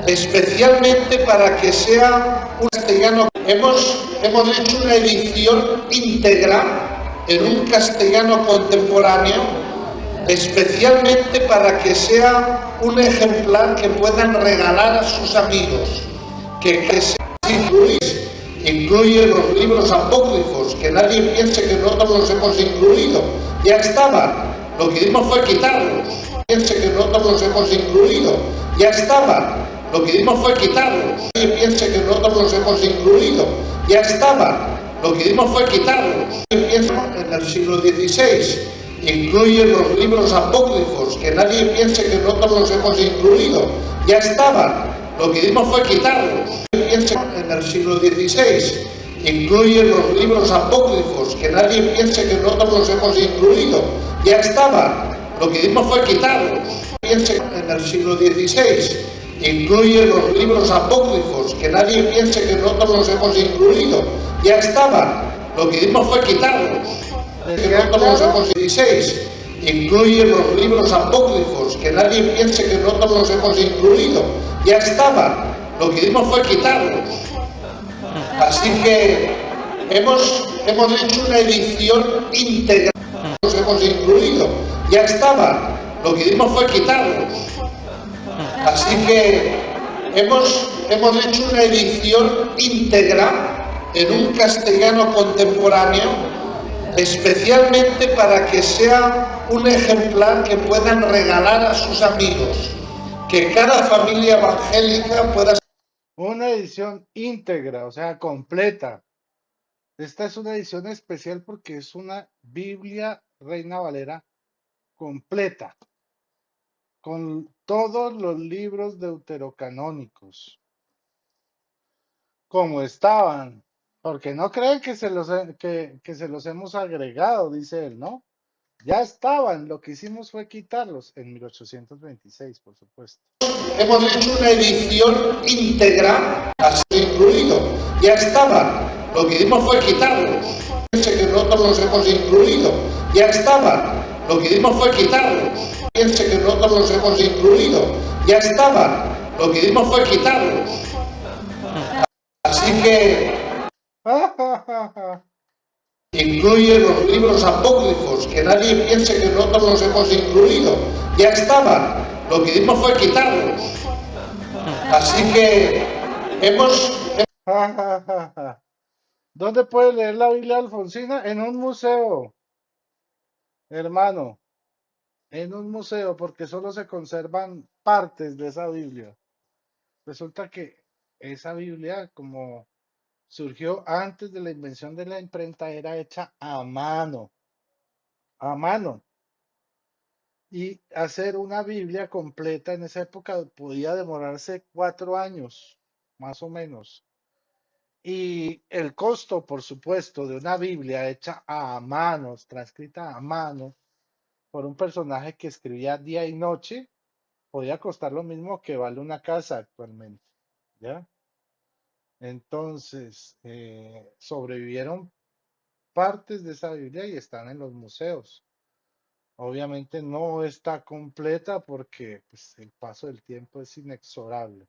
especialmente para que sea un castellano. Hemos hecho una edición íntegra en un castellano contemporáneo, especialmente para que sea un ejemplar que puedan regalar a sus amigos, que incluye los libros apócrifos, que nadie piense que nosotros los hemos incluido, ya estaban, Lo que dimos fue quitarlos. Piense que nosotros los hemos incluido. Ya estaban. Lo que dimos fue quitarlos. Nadie piense que nosotros los hemos incluido. Ya estaban. Lo que dimos fue quitarlos. En el siglo XVI. Incluye los libros apócrifos. Que nadie piense que nosotros los hemos incluido. Ya estaban. Lo que dimos fue quitarlos. En el siglo XVI. Incluye los libros apócrifos. Que nadie piense que nosotros los hemos incluido. Ya estaban. Lo que dimos fue quitarlos. En el siglo XVI. Incluye los libros apócrifos. Que nadie piense que nosotros los hemos incluido. Ya estaban. Lo que dimos fue quitarlos. Nosotros los hemos 16. Incluye los libros apócrifos. Que nadie piense que nosotros los hemos incluido. Ya estaban. Lo que dimos fue quitarlos. Así que hemos hecho una edición íntegra. Los hemos incluido. Ya estaban. Lo que dimos fue quitarlos. Así que hemos hecho una edición íntegra en un castellano contemporáneo, especialmente para que sea un ejemplar que puedan regalar a sus amigos, que cada familia evangélica pueda... Una edición íntegra, o sea, completa. Esta es una edición especial porque es una Biblia Reina Valera completa, con todos los libros deuterocanónicos, como estaban, porque no creen que que se los hemos agregado, dice él, ¿no? Ya estaban, lo que hicimos fue quitarlos en 1826, por supuesto. Hemos hecho una edición íntegra, así incluido. Ya estaban. Lo que dimos fue quitarlos. Piense que nosotros los hemos incluido. Ya estaban. Lo que dimos fue quitarlos. Piense que nosotros los hemos incluido. Ya estaban. Lo que dimos fue quitarlos. Así que incluye los libros apócrifos. Que nadie piense que nosotros los hemos incluido. Ya estaban. Lo que dimos fue quitarlos. Así que hemos... ¿Dónde puede leer la Biblia Alfonsina? En un museo, hermano, en un museo, porque solo se conservan partes de esa Biblia. Resulta que esa Biblia, como surgió antes de la invención de la imprenta, era hecha a mano, a mano. Y hacer una Biblia completa en esa época podía demorarse 4 años, más o menos. Y el costo, por supuesto, de una Biblia hecha a mano, transcrita a mano, por un personaje que escribía día y noche, podía costar lo mismo que vale una casa actualmente, ¿ya? Entonces, sobrevivieron partes de esa Biblia y están en los museos. Obviamente no está completa porque pues, el paso del tiempo es inexorable.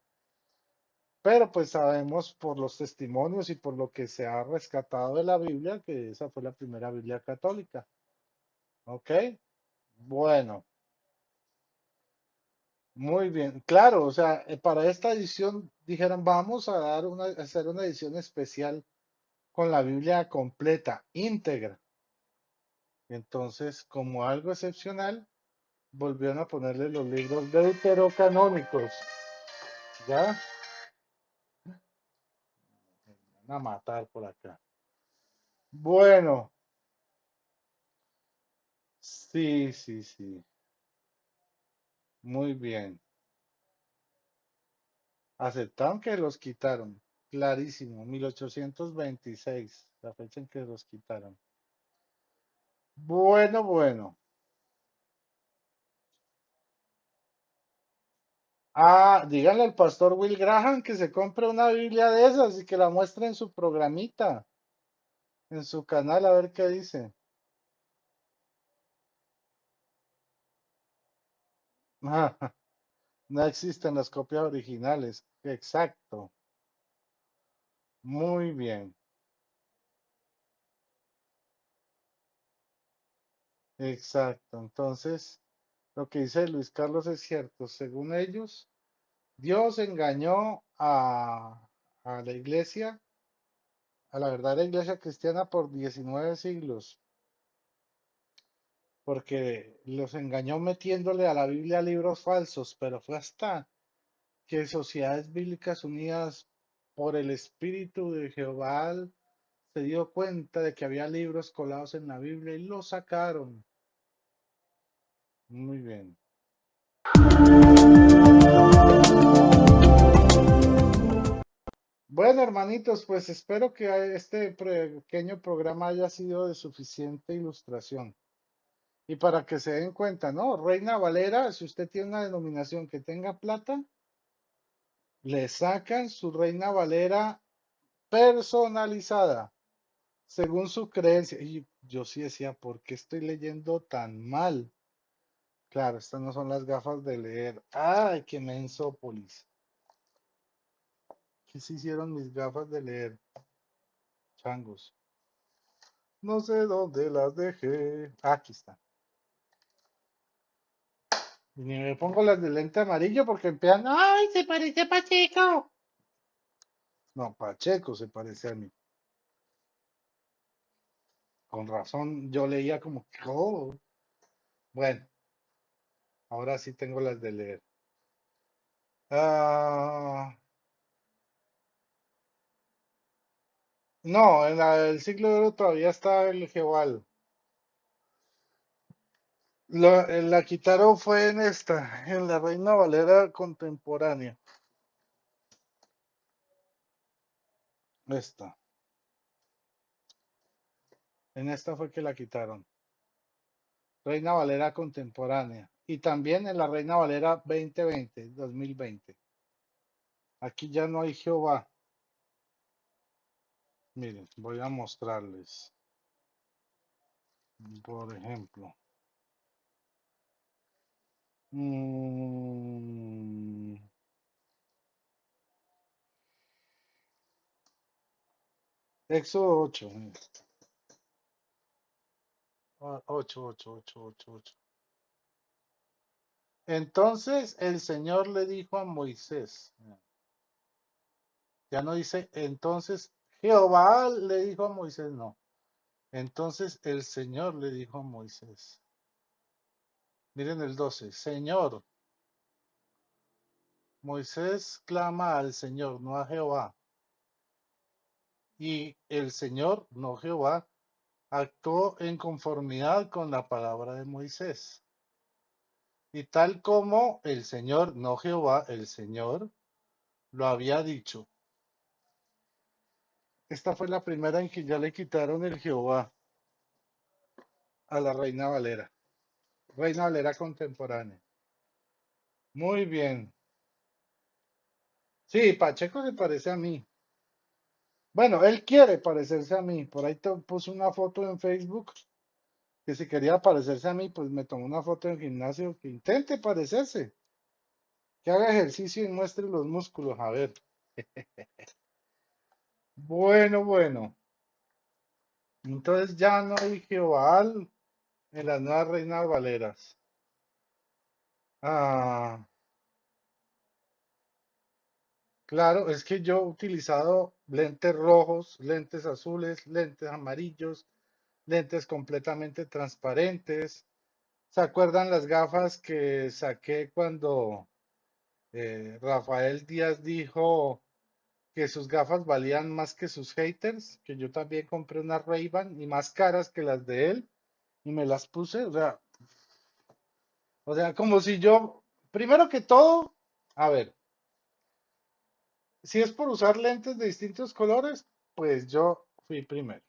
Pero pues sabemos por los testimonios y por lo que se ha rescatado de la Biblia que esa fue la primera Biblia católica. ¿Ok? Bueno, muy bien. Claro, o sea, para esta edición dijeron, vamos a hacer una edición especial con la Biblia completa, íntegra. Entonces, como algo excepcional, volvieron a ponerle los libros deuterocanónicos. ¿Ya? Me van a matar por acá. Bueno, sí, sí, sí. Muy bien. Aceptaron que los quitaron. Clarísimo. 1826, la fecha en que los quitaron. Bueno, bueno. Ah, díganle al pastor Will Graham que se compre una Biblia de esas y que la muestre en su programita, en su canal, a ver qué dice. Ah, no existen las copias originales. Exacto. Muy bien. Exacto. Entonces, lo que dice Luis Carlos es cierto. Según ellos, Dios engañó a la iglesia, a la verdadera iglesia cristiana por 19 siglos. porque los engañó metiéndole a la Biblia libros falsos, pero fue hasta que Sociedades Bíblicas Unidas por el Espíritu de Jehová se dio cuenta de que había libros colados en la Biblia y los sacaron. Muy bien. Bueno, hermanitos, pues espero que este pequeño programa haya sido de suficiente ilustración. Y para que se den cuenta, ¿no? Reina Valera, si usted tiene una denominación que tenga plata, le sacan su Reina Valera personalizada, según su creencia. Y yo sí decía, ¿por qué estoy leyendo tan mal? Claro, estas no son las gafas de leer. ¡Ay, qué mensópolis! ¿Qué se hicieron mis gafas de leer? Changos. No sé dónde las dejé. Aquí está. Y ni me pongo las de lente amarillo porque empiezan. ¡Ay, se parece a Pacheco! No, Pacheco se parece a mí. Con razón, yo leía como que. Oh. Bueno, ahora sí tengo las de leer. Ah, no, en el siglo de oro todavía está el Jebal. La quitaron fue en esta, en la Reina Valera contemporánea. Esta. En esta fue que la quitaron. Reina Valera contemporánea. Y también en la Reina Valera 2020. Aquí ya no hay Jehová. Miren, voy a mostrarles. Por ejemplo. Éxodo 8. 8. Entonces el Señor le dijo a Moisés. Ya no dice, entonces Jehová le dijo a Moisés, no. Entonces el Señor le dijo a Moisés. Miren el 12. Señor. Moisés clama al Señor, no a Jehová. Y el Señor, no Jehová, actuó en conformidad con la palabra de Moisés. Y tal como el Señor, no Jehová, el Señor, lo había dicho. Esta fue la primera en que ya le quitaron el Jehová a la Reina Valera. Reina Valera contemporánea. Muy bien. Sí, Pacheco se parece a mí. Bueno, él quiere parecerse a mí. Por ahí puse una foto en Facebook que si quería parecerse a mí, pues me tomó una foto en el gimnasio que intente parecerse. Que haga ejercicio y muestre los músculos. A ver. Bueno. Entonces ya no hay Jehová en las nuevas Reinas Valeras. Ah, claro, es que yo he utilizado lentes rojos, lentes azules, lentes amarillos, lentes completamente transparentes. ¿Se acuerdan las gafas que saqué cuando Rafael Díaz dijo que sus gafas valían más que sus haters? Que yo también compré unas Ray-Ban y más caras que las de él y me las puse. O sea, como si yo, primero que todo, a ver, si es por usar lentes de distintos colores, pues yo fui primero.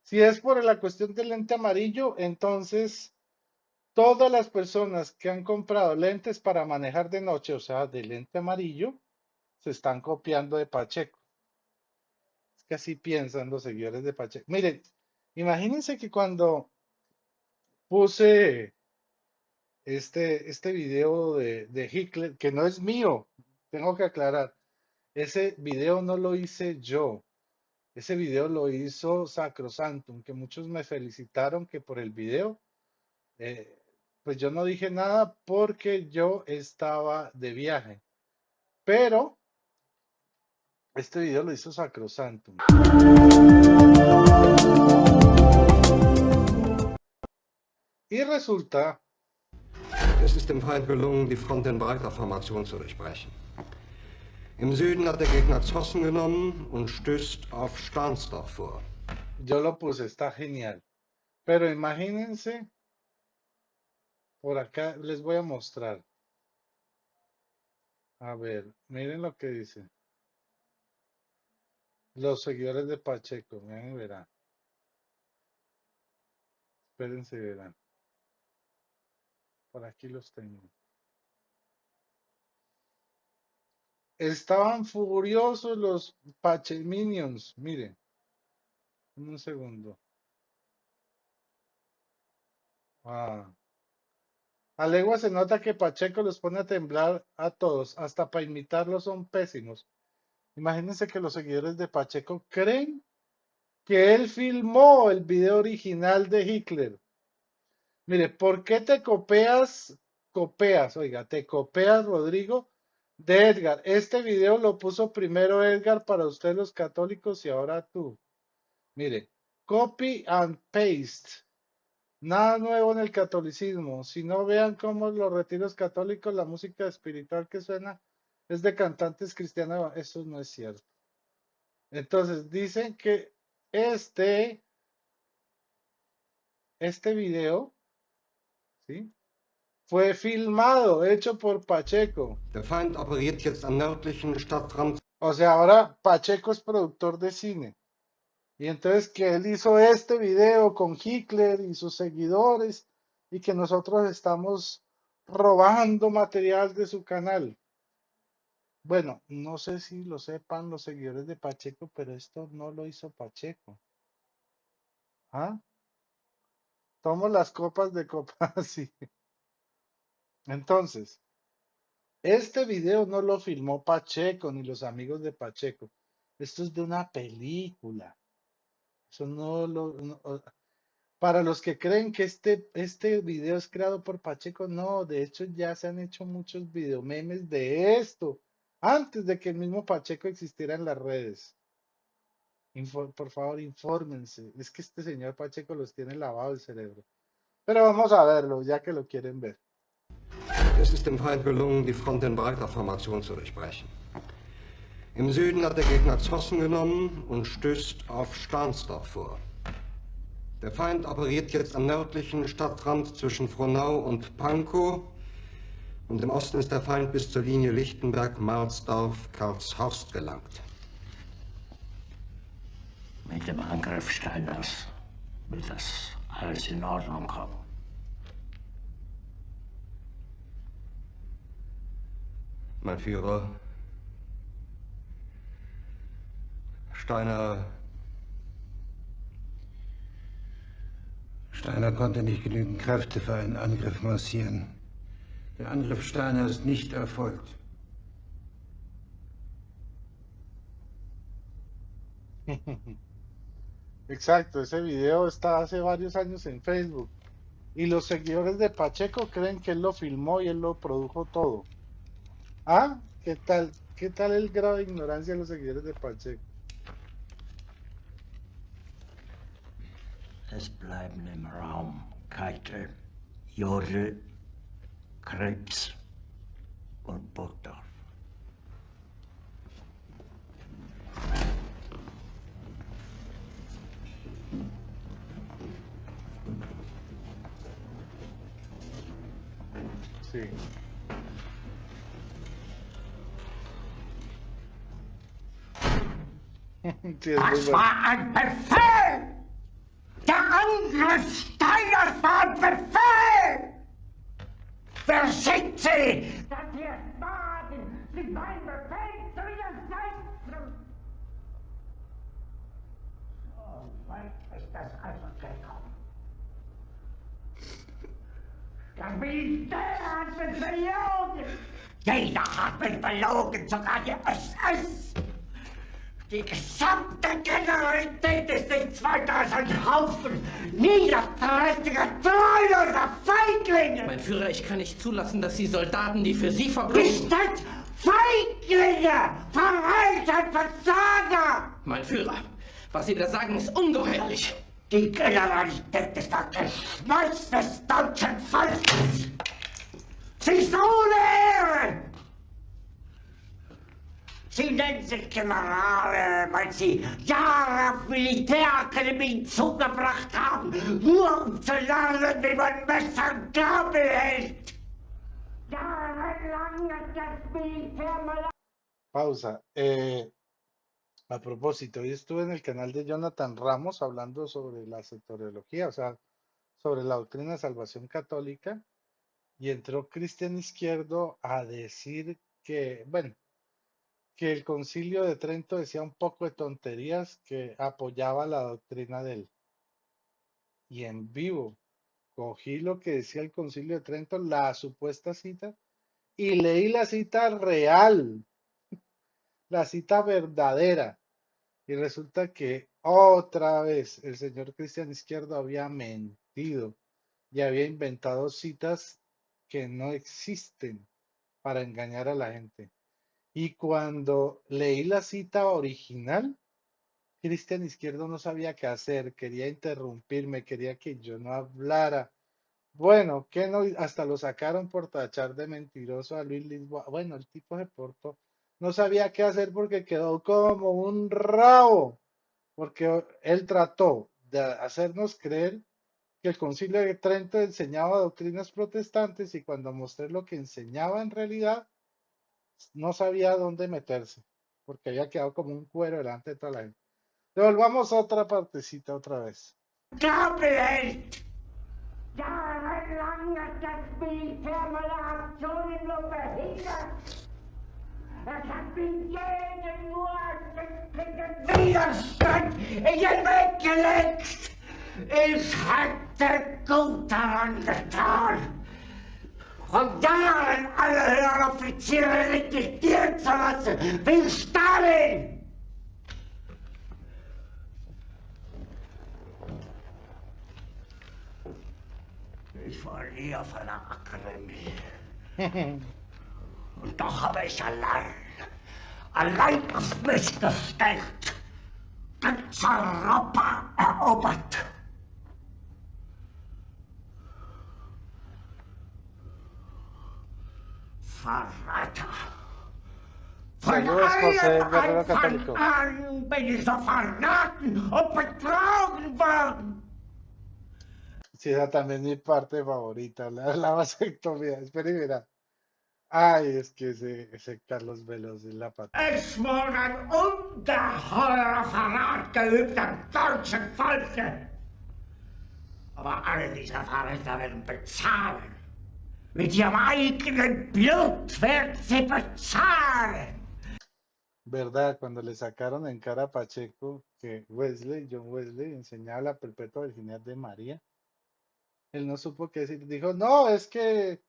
Si es por la cuestión del lente amarillo, entonces todas las personas que han comprado lentes para manejar de noche, o sea, de lente amarillo, se están copiando de Pacheco. Es que así piensan los seguidores de Pacheco. Miren, imagínense que cuando puse este video de Hitler, que no es mío, tengo que aclarar, ese video no lo hice yo. Ese video lo hizo Sacrosantum, que muchos me felicitaron que por el video, eh, pues yo no dije nada porque yo estaba de viaje. Pero este video lo hizo Sacrosantum. Y resulta Es ist dem Feind gelungen, die Front in breiter Formation zu durchbrechen. Im Süden hat der Gegner Zossen genommen und stößt auf Stahnsdorf vor. Yo lo puse, está genial. Pero imagínense, por acá les voy a mostrar. A ver, miren lo que dice. Los seguidores de Pacheco, miren, verán. Espérense, verán. Por aquí los tengo. Estaban furiosos los Pache Minions. Miren, un segundo. A legua se nota que Pacheco los pone a temblar a todos, hasta para imitarlos son pésimos. Imagínense que los seguidores de Pacheco creen que él filmó el video original de Hitler. Mire, ¿por qué te copias, Rodrigo, de Edgar? Este video lo puso primero Edgar para ustedes los católicos y ahora tú. Mire, copy and paste. Nada nuevo en el catolicismo. Si no, vean cómo los retiros católicos, la música espiritual que suena es de cantantes cristianos. Eso no es cierto. Entonces, dicen que este video, ¿sí?, fue filmado, hecho por Pacheco. Der Feind operiert jetzt am nördlichen Stadtrand. O sea, ahora Pacheco es productor de cine. Y entonces que él hizo este video con Hitler y sus seguidores y que nosotros estamos robando material de su canal. Bueno, no sé si lo sepan los seguidores de Pacheco, pero esto no lo hizo Pacheco. ¿Ah? Tomo las copas de copa así. Entonces, este video no lo filmó Pacheco ni los amigos de Pacheco. Esto es de una película. Eso para los que creen que este video es creado por Pacheco, no, de hecho ya se han hecho muchos videomemes de esto, antes de que el mismo Pacheco existiera en las redes. Por favor, infórmense. Es que este señor Pacheco los tiene lavado el cerebro. Pero vamos a verlo, ya que lo quieren ver. Es ist dem Feind gelungen, die Front in breiter Formation zu durchbrechen. Im Süden hat der Gegner Zossen genommen und stößt auf Stahnsdorf vor. Der Feind operiert jetzt am nördlichen Stadtrand zwischen Frohnau und Pankow. Und im Osten ist der Feind bis zur Linie Lichtenberg-Marsdorf-Karlshorst gelangt. Mit dem Angriff Steiners wird das alles in Ordnung kommen. Mein Führer, Steiner konnte nicht genügend Kräfte für einen Angriff massieren. Der Angriff Steiner ist nicht erfolgt. Exacto, ese video está hace varios años en Facebook. Y los seguidores de Pacheco creen que él lo filmó y él lo produjo todo. ¿Ah? ¿Qué tal? ¿Qué tal el grado de ignorancia de los seguidores de Pacheco? Es bleiben im Raum Keitel, Jodl, Krebs und Burgdorf. Sí. Sí, es muy Das bueno. war ein Befehl! Der Angriff Steiners war ein Befehl! Wer schickt Sie? Das hier ist Wagen! Sie mein Befehl zu widersetzen! So weit ist das also gekommen. Der Militär hat mich belogen! Jeder hat mich belogen, sogar die SS! Die gesamte Generalität ist nichts weiter als ein Haufen niederträchtiger, treuloser Feiglinge! Mein Führer, ich kann nicht zulassen, dass Sie Soldaten, die für Sie Nicht verbringen... als Feiglinge! Verräter, Versager! Mein Führer, was Sie da sagen, ist ungeheuerlich. Die Generalität ist ein Geschmeiß des deutschen Volkes. Sie ist ohne Ehre. Sie nennen sich Generale, weil sie Jahre auf Militärakademien zugebracht haben, nur um zu lernen, wie man Messer und Gabel hält. Jahrelang hat das Militär mal... Pausa. A propósito, hoy estuve en el canal de Jonathan Ramos hablando sobre la soteriología, o sea, sobre la doctrina de salvación católica, y entró Cristian Izquierdo a decir que, bueno, que el Concilio de Trento decía un poco de tonterías, que apoyaba la doctrina de él. Y en vivo cogí lo que decía el Concilio de Trento, la supuesta cita, y leí la cita real, la cita verdadera. Y resulta que otra vez el señor Cristian Izquierdo había mentido y había inventado citas que no existen para engañar a la gente. Y cuando leí la cita original, Cristian Izquierdo no sabía qué hacer, quería interrumpirme, quería que yo no hablara. Bueno, que no, hasta lo sacaron por tachar de mentiroso a Luis Lisboa. Bueno, el tipo se portó, no sabía qué hacer porque quedó como un rabo, porque él trató de hacernos creer que el Concilio de Trento enseñaba doctrinas protestantes y cuando mostré lo que enseñaba en realidad, no sabía dónde meterse, porque había quedado como un cuero delante de toda la gente. Devolvamos otra partecita otra vez. Jahrelang hat das Militär meine Aktionen nur verhindert. Es hat mit jedem nur ersichtlichen Widerstand in den Weg gelegt. Ich hätte gut daran getan, von Jahren alle höheren Offiziere liquidieren zu lassen, wie Stalin. Ich war nie auf einer Akademie. Und doch habe ich allein auf mich gestellt, ganz Europa erobert. Verräter! Von Anfang an bin ich so verraten und betrogen worden. Sí, esa también es mi parte favorita, la vasectomía. Espera y mira. Ay, es que ese Carlos Veloz es la pata. Es wurde ein ungeheurer Verrat geübt am deutschen Volke. Aber alle diese Verräter werden bezahlen. Mit ihrem eigenen Blut werden sie bezahlen. ¿Verdad? Cuando le sacaron en cara a Pacheco que John Wesley, enseñaba la perpetua virginidad de María, él no supo qué decir. Dijo, no, es que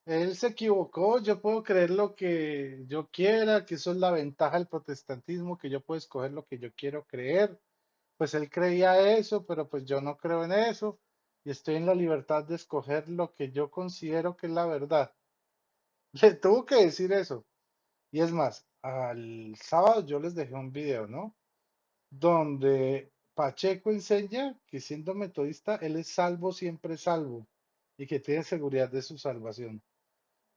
él se equivocó, yo puedo creer lo que yo quiera, que eso es la ventaja del protestantismo, que yo puedo escoger lo que yo quiero creer. Pues él creía eso, pero pues yo no creo en eso y estoy en la libertad de escoger lo que yo considero que es la verdad. Le tuvo que decir eso. Y es más, al sábado yo les dejé un video, ¿no? Donde Pacheco enseña que siendo metodista, él es salvo, siempre salvo, y que tiene seguridad de su salvación.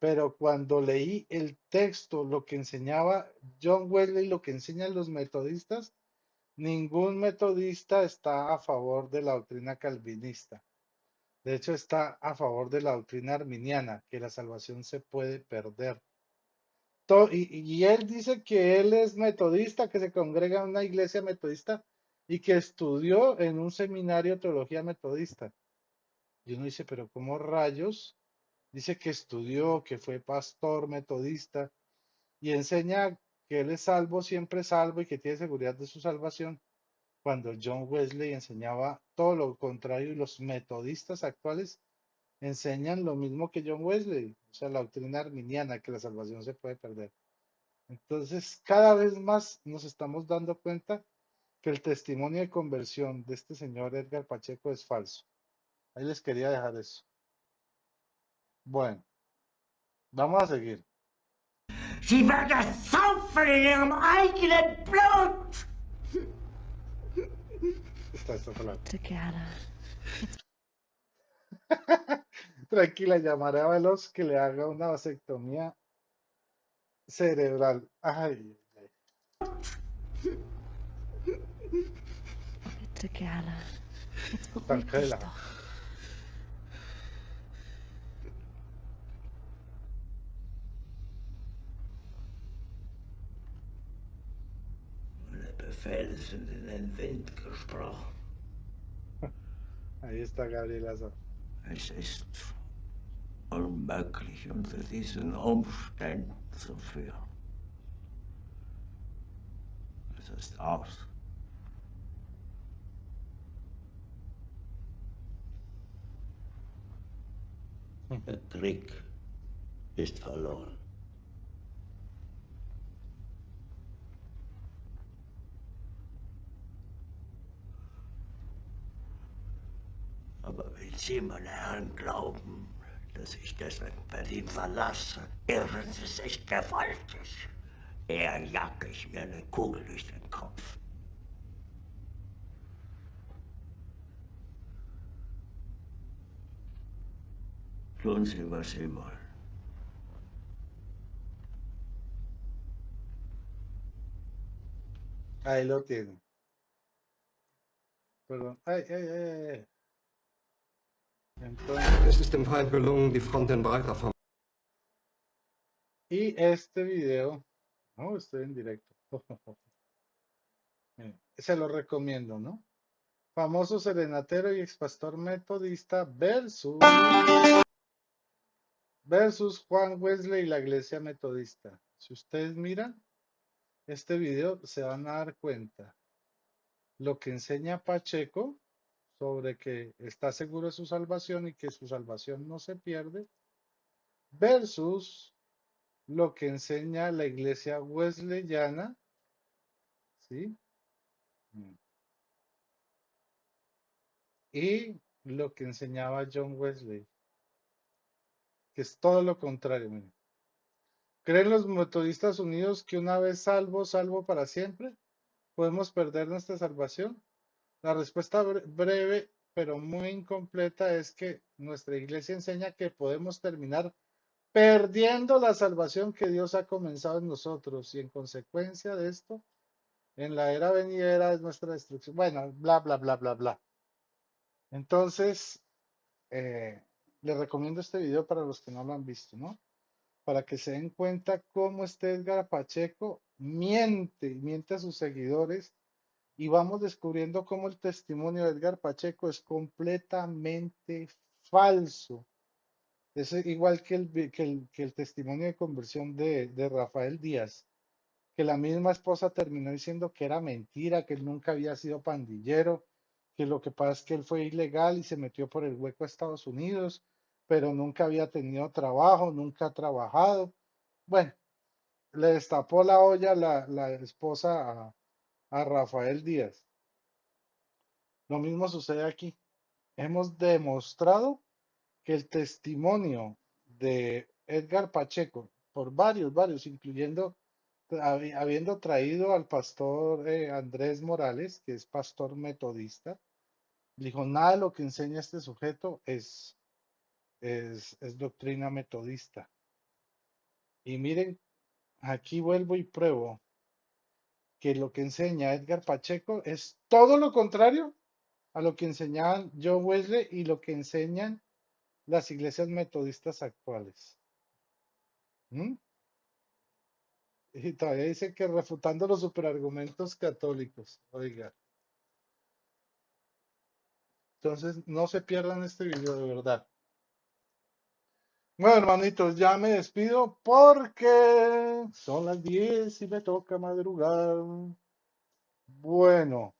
Pero cuando leí el texto, lo que enseñaba John Wesley, lo que enseñan los metodistas, ningún metodista está a favor de la doctrina calvinista. De hecho, está a favor de la doctrina arminiana, que la salvación se puede perder. Y él dice que él es metodista, que se congrega en una iglesia metodista y que estudió en un seminario de teología metodista. Y uno dice, pero ¿cómo rayos? Dice que estudió, que fue pastor metodista y enseña que él es salvo, siempre salvo y que tiene seguridad de su salvación, cuando John Wesley enseñaba todo lo contrario y los metodistas actuales enseñan lo mismo que John Wesley, o sea, la doctrina arminiana, que la salvación se puede perder. Entonces, cada vez más nos estamos dando cuenta que el testimonio de conversión de este señor Edgar Pacheco es falso. Ahí les quería dejar eso. Bueno, vamos a seguir. Sie werden saufen in ihrem eigenen Blut. Está esta palabra. Together. Tranquila, llamaré a Veloz que le haga una vasectomía cerebral. Ay, ay. Together. Jetzt beruhig dich Tranquila. doch. Meine Befehle sind in den Wind gesprochen. Ahí está Gabriela Sa. Es ist unmöglich, unter diesen Umständen zu führen. Es ist aus. Der Krieg ist verloren. Aber wenn Sie, meine Herren, glauben, dass ich deswegen Berlin verlasse, irren Sie sich gewaltig. Eher jage ich mir eine Kugel durch den Kopf. Tun Sie, was Sie wollen. Ahí lo tienen. Perdón. Ay, ay, ay, ay. Entonces, Es ist dem Feind gelungen, die Front in breiter Form. y este video, no, estoy en directo. Se lo recomiendo, ¿no? Famoso serenatero y expastor metodista versus Juan Wesley y la iglesia metodista. Si ustedes miran este video, se van a dar cuenta lo que enseña Pacheco sobre que está seguro de su salvación y que su salvación no se pierde, versus lo que enseña la iglesia wesleyana, ¿sí? Y lo que enseñaba John Wesley, que es todo lo contrario. Miren. ¿Creen los metodistas unidos que una vez salvo, salvo para siempre? ¿Podemos perder nuestra salvación? La respuesta breve, pero muy incompleta, es que nuestra iglesia enseña que podemos terminar perdiendo la salvación que Dios ha comenzado en nosotros y en consecuencia de esto, en la era venidera es nuestra destrucción. Bueno, bla, bla, bla, bla, bla. Entonces, les recomiendo este video para los que no lo han visto, ¿no? Para que se den cuenta cómo este Edgar Pacheco miente a sus seguidores y vamos descubriendo cómo el testimonio de Edgar Pacheco es completamente falso. Es igual que el testimonio de conversión de Rafael Díaz, que la misma esposa terminó diciendo que era mentira, que él nunca había sido pandillero, que lo que pasa es que él fue ilegal y se metió por el hueco a Estados Unidos, pero nunca había tenido trabajo, nunca ha trabajado. Bueno, le destapó la olla la esposa a Rafael Díaz. Lo mismo sucede aquí. Hemos demostrado que el testimonio de Edgar Pacheco, por varios, incluyendo habiendo traído al pastor Andrés Morales, que es pastor metodista, dijo, nada de lo que enseña este sujeto es doctrina metodista. Y miren, aquí vuelvo y pruebo que lo que enseña Edgar Pacheco es todo lo contrario a lo que enseñaban John Wesley y lo que enseñan las iglesias metodistas actuales. ¿Mm? Y todavía dice que refutando los superargumentos católicos. Oiga. Entonces, no se pierdan este video de verdad. Bueno, hermanitos, ya me despido porque son las 10 y me toca madrugar. Bueno.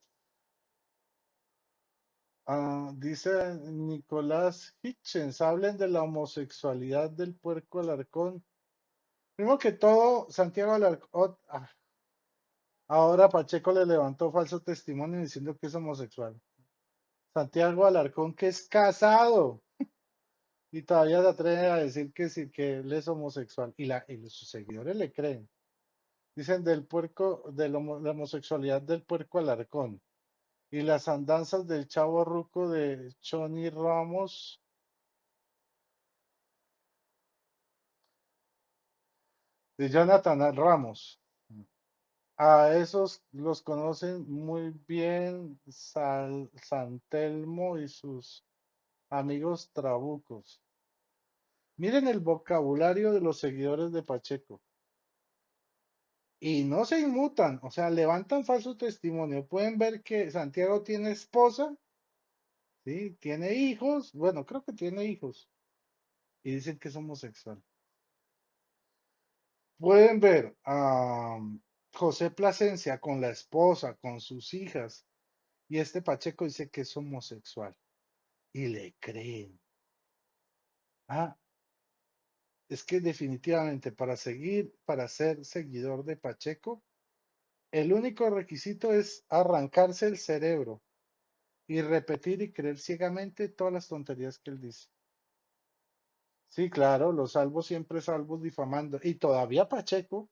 Dice Nicolás Hitchens, hablen de la homosexualidad del puerco Alarcón. Primero que todo, Santiago Alarcón, ahora Pacheco le levantó falso testimonio diciendo que es homosexual. Santiago Alarcón, que es casado, y todavía se atreve a decir que sí, que él es homosexual, y sus seguidores le creen. Dicen del puerco, la homosexualidad del puerco Alarcón. y las andanzas del chavo ruco de Johnny Ramos. De Jonathan Ramos. A esos los conocen muy bien Santelmo y sus amigos trabucos. Miren el vocabulario de los seguidores de Pacheco. Y no se inmutan, o sea, levantan falso testimonio. Pueden ver que Santiago tiene esposa, ¿sí? Tiene hijos, bueno, creo que tiene hijos. Y dicen que es homosexual. Pueden ver a José Plasencia con la esposa, con sus hijas. Y este Pacheco dice que es homosexual. Y le creen. Ah, es que definitivamente para ser seguidor de Pacheco, el único requisito es arrancarse el cerebro y repetir y creer ciegamente todas las tonterías que él dice. Sí, claro, los salvos siempre salvos difamando. Y todavía Pacheco,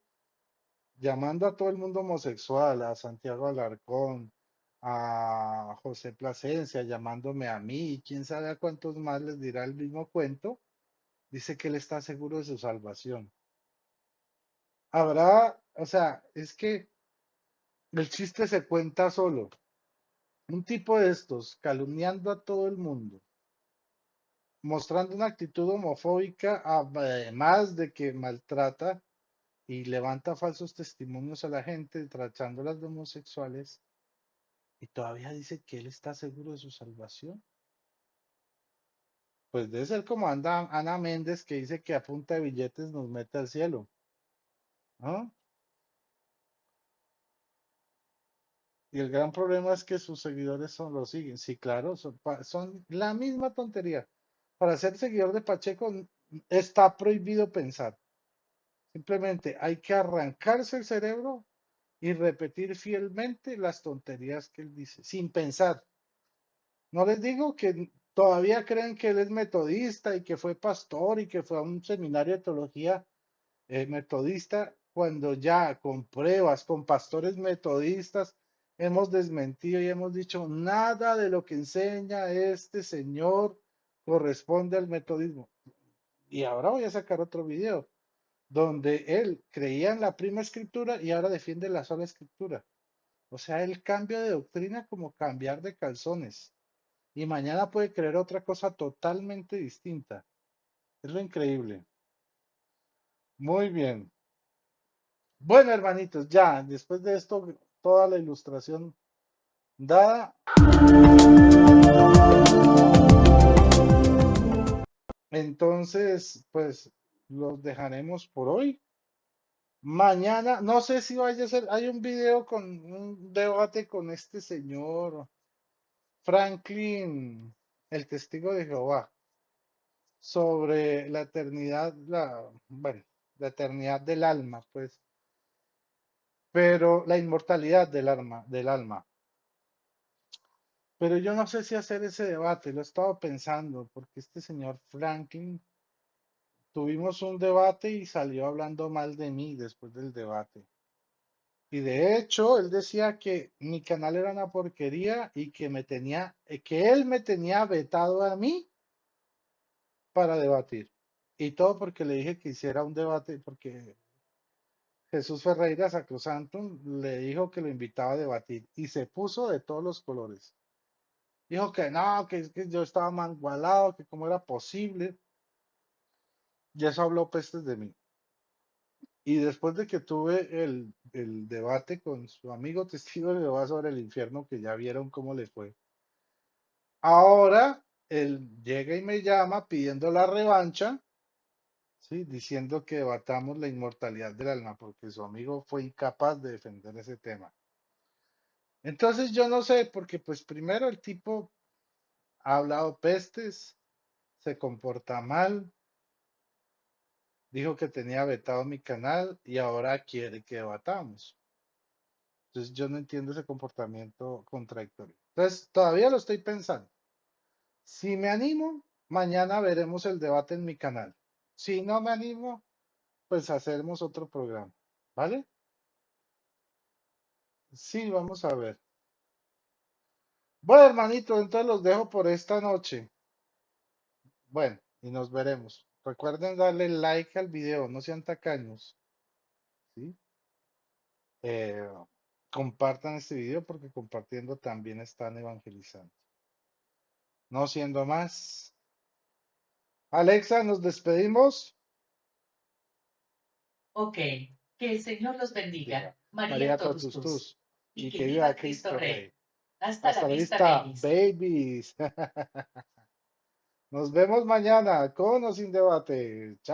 llamando a todo el mundo homosexual, a Santiago Alarcón, a José Plasencia, llamándome a mí, quién sabe a cuántos más les dirá el mismo cuento, dice que él está seguro de su salvación. Habrá, o sea, es que el chiste se cuenta solo. Un tipo de estos, calumniando a todo el mundo, mostrando una actitud homofóbica, además de que maltrata y levanta falsos testimonios a la gente, tratándolas de homosexuales, y todavía dice que él está seguro de su salvación. Pues debe ser como anda Ana Méndez, que dice que a punta de billetes nos mete al cielo, ¿no? Y el gran problema es que sus seguidores lo siguen. Sí, claro, son la misma tontería. Para ser seguidor de Pacheco está prohibido pensar. Simplemente hay que arrancarse el cerebro y repetir fielmente las tonterías que él dice, sin pensar. No les digo que todavía creen que él es metodista y que fue pastor y que fue a un seminario de teología metodista, cuando ya con pruebas, con pastores metodistas, hemos desmentido y hemos dicho nada de lo que enseña este señor corresponde al metodismo. Y ahora voy a sacar otro video donde él creía en la prima escritura y ahora defiende la sola escritura. O sea, el cambio de doctrina como cambiar de calzones. Y mañana puede creer otra cosa totalmente distinta. Es lo increíble. Muy bien. Bueno, hermanitos, ya, después de esto, toda la ilustración dada. Entonces, pues los dejaremos por hoy. Mañana, no sé si vaya a ser, hay un video con un debate con este señor Franklin, el testigo de Jehová, sobre la eternidad, bueno, la eternidad del alma, pues, pero la inmortalidad del alma. Pero yo no sé si hacer ese debate, lo he estado pensando, porque este señor Franklin, tuvimos un debate y salió hablando mal de mí después del debate. Y de hecho, él decía que mi canal era una porquería y que que él me tenía vetado a mí para debatir. Y todo porque le dije que hiciera un debate, porque Jesús Ferreira Sacrosantum le dijo que lo invitaba a debatir y se puso de todos los colores. Dijo que no, que es que yo estaba mangualado, que cómo era posible. Y eso habló pestes de mí. Y después de que tuve el debate con su amigo testigo de Jehová sobre el infierno, que ya vieron cómo le fue. Ahora él llega y me llama pidiendo la revancha, ¿sí? Diciendo que debatamos la inmortalidad del alma, porque su amigo fue incapaz de defender ese tema. Entonces yo no sé, porque pues primero el tipo ha hablado pestes, se comporta mal, dijo que tenía vetado mi canal y ahora quiere que debatamos. Entonces yo no entiendo ese comportamiento contradictorio. Entonces todavía lo estoy pensando. Si me animo, mañana veremos el debate en mi canal. Si no me animo, pues hacemos otro programa. ¿Vale? Sí, vamos a ver. Bueno, hermanito, entonces los dejo por esta noche. Bueno, y nos veremos. Recuerden darle like al video, no sean tacaños, ¿sí? Eh, compartan este video porque compartiendo también están evangelizando. No siendo más. Alexa, nos despedimos. Ok, que el Señor los bendiga. Diga, María totus totus tus. y Y que que viva viva Cristo Cristo Rey. Rey. Hasta Hasta la la vista, vista, babies. babies. Nos vemos mañana con o sin debate. Chao.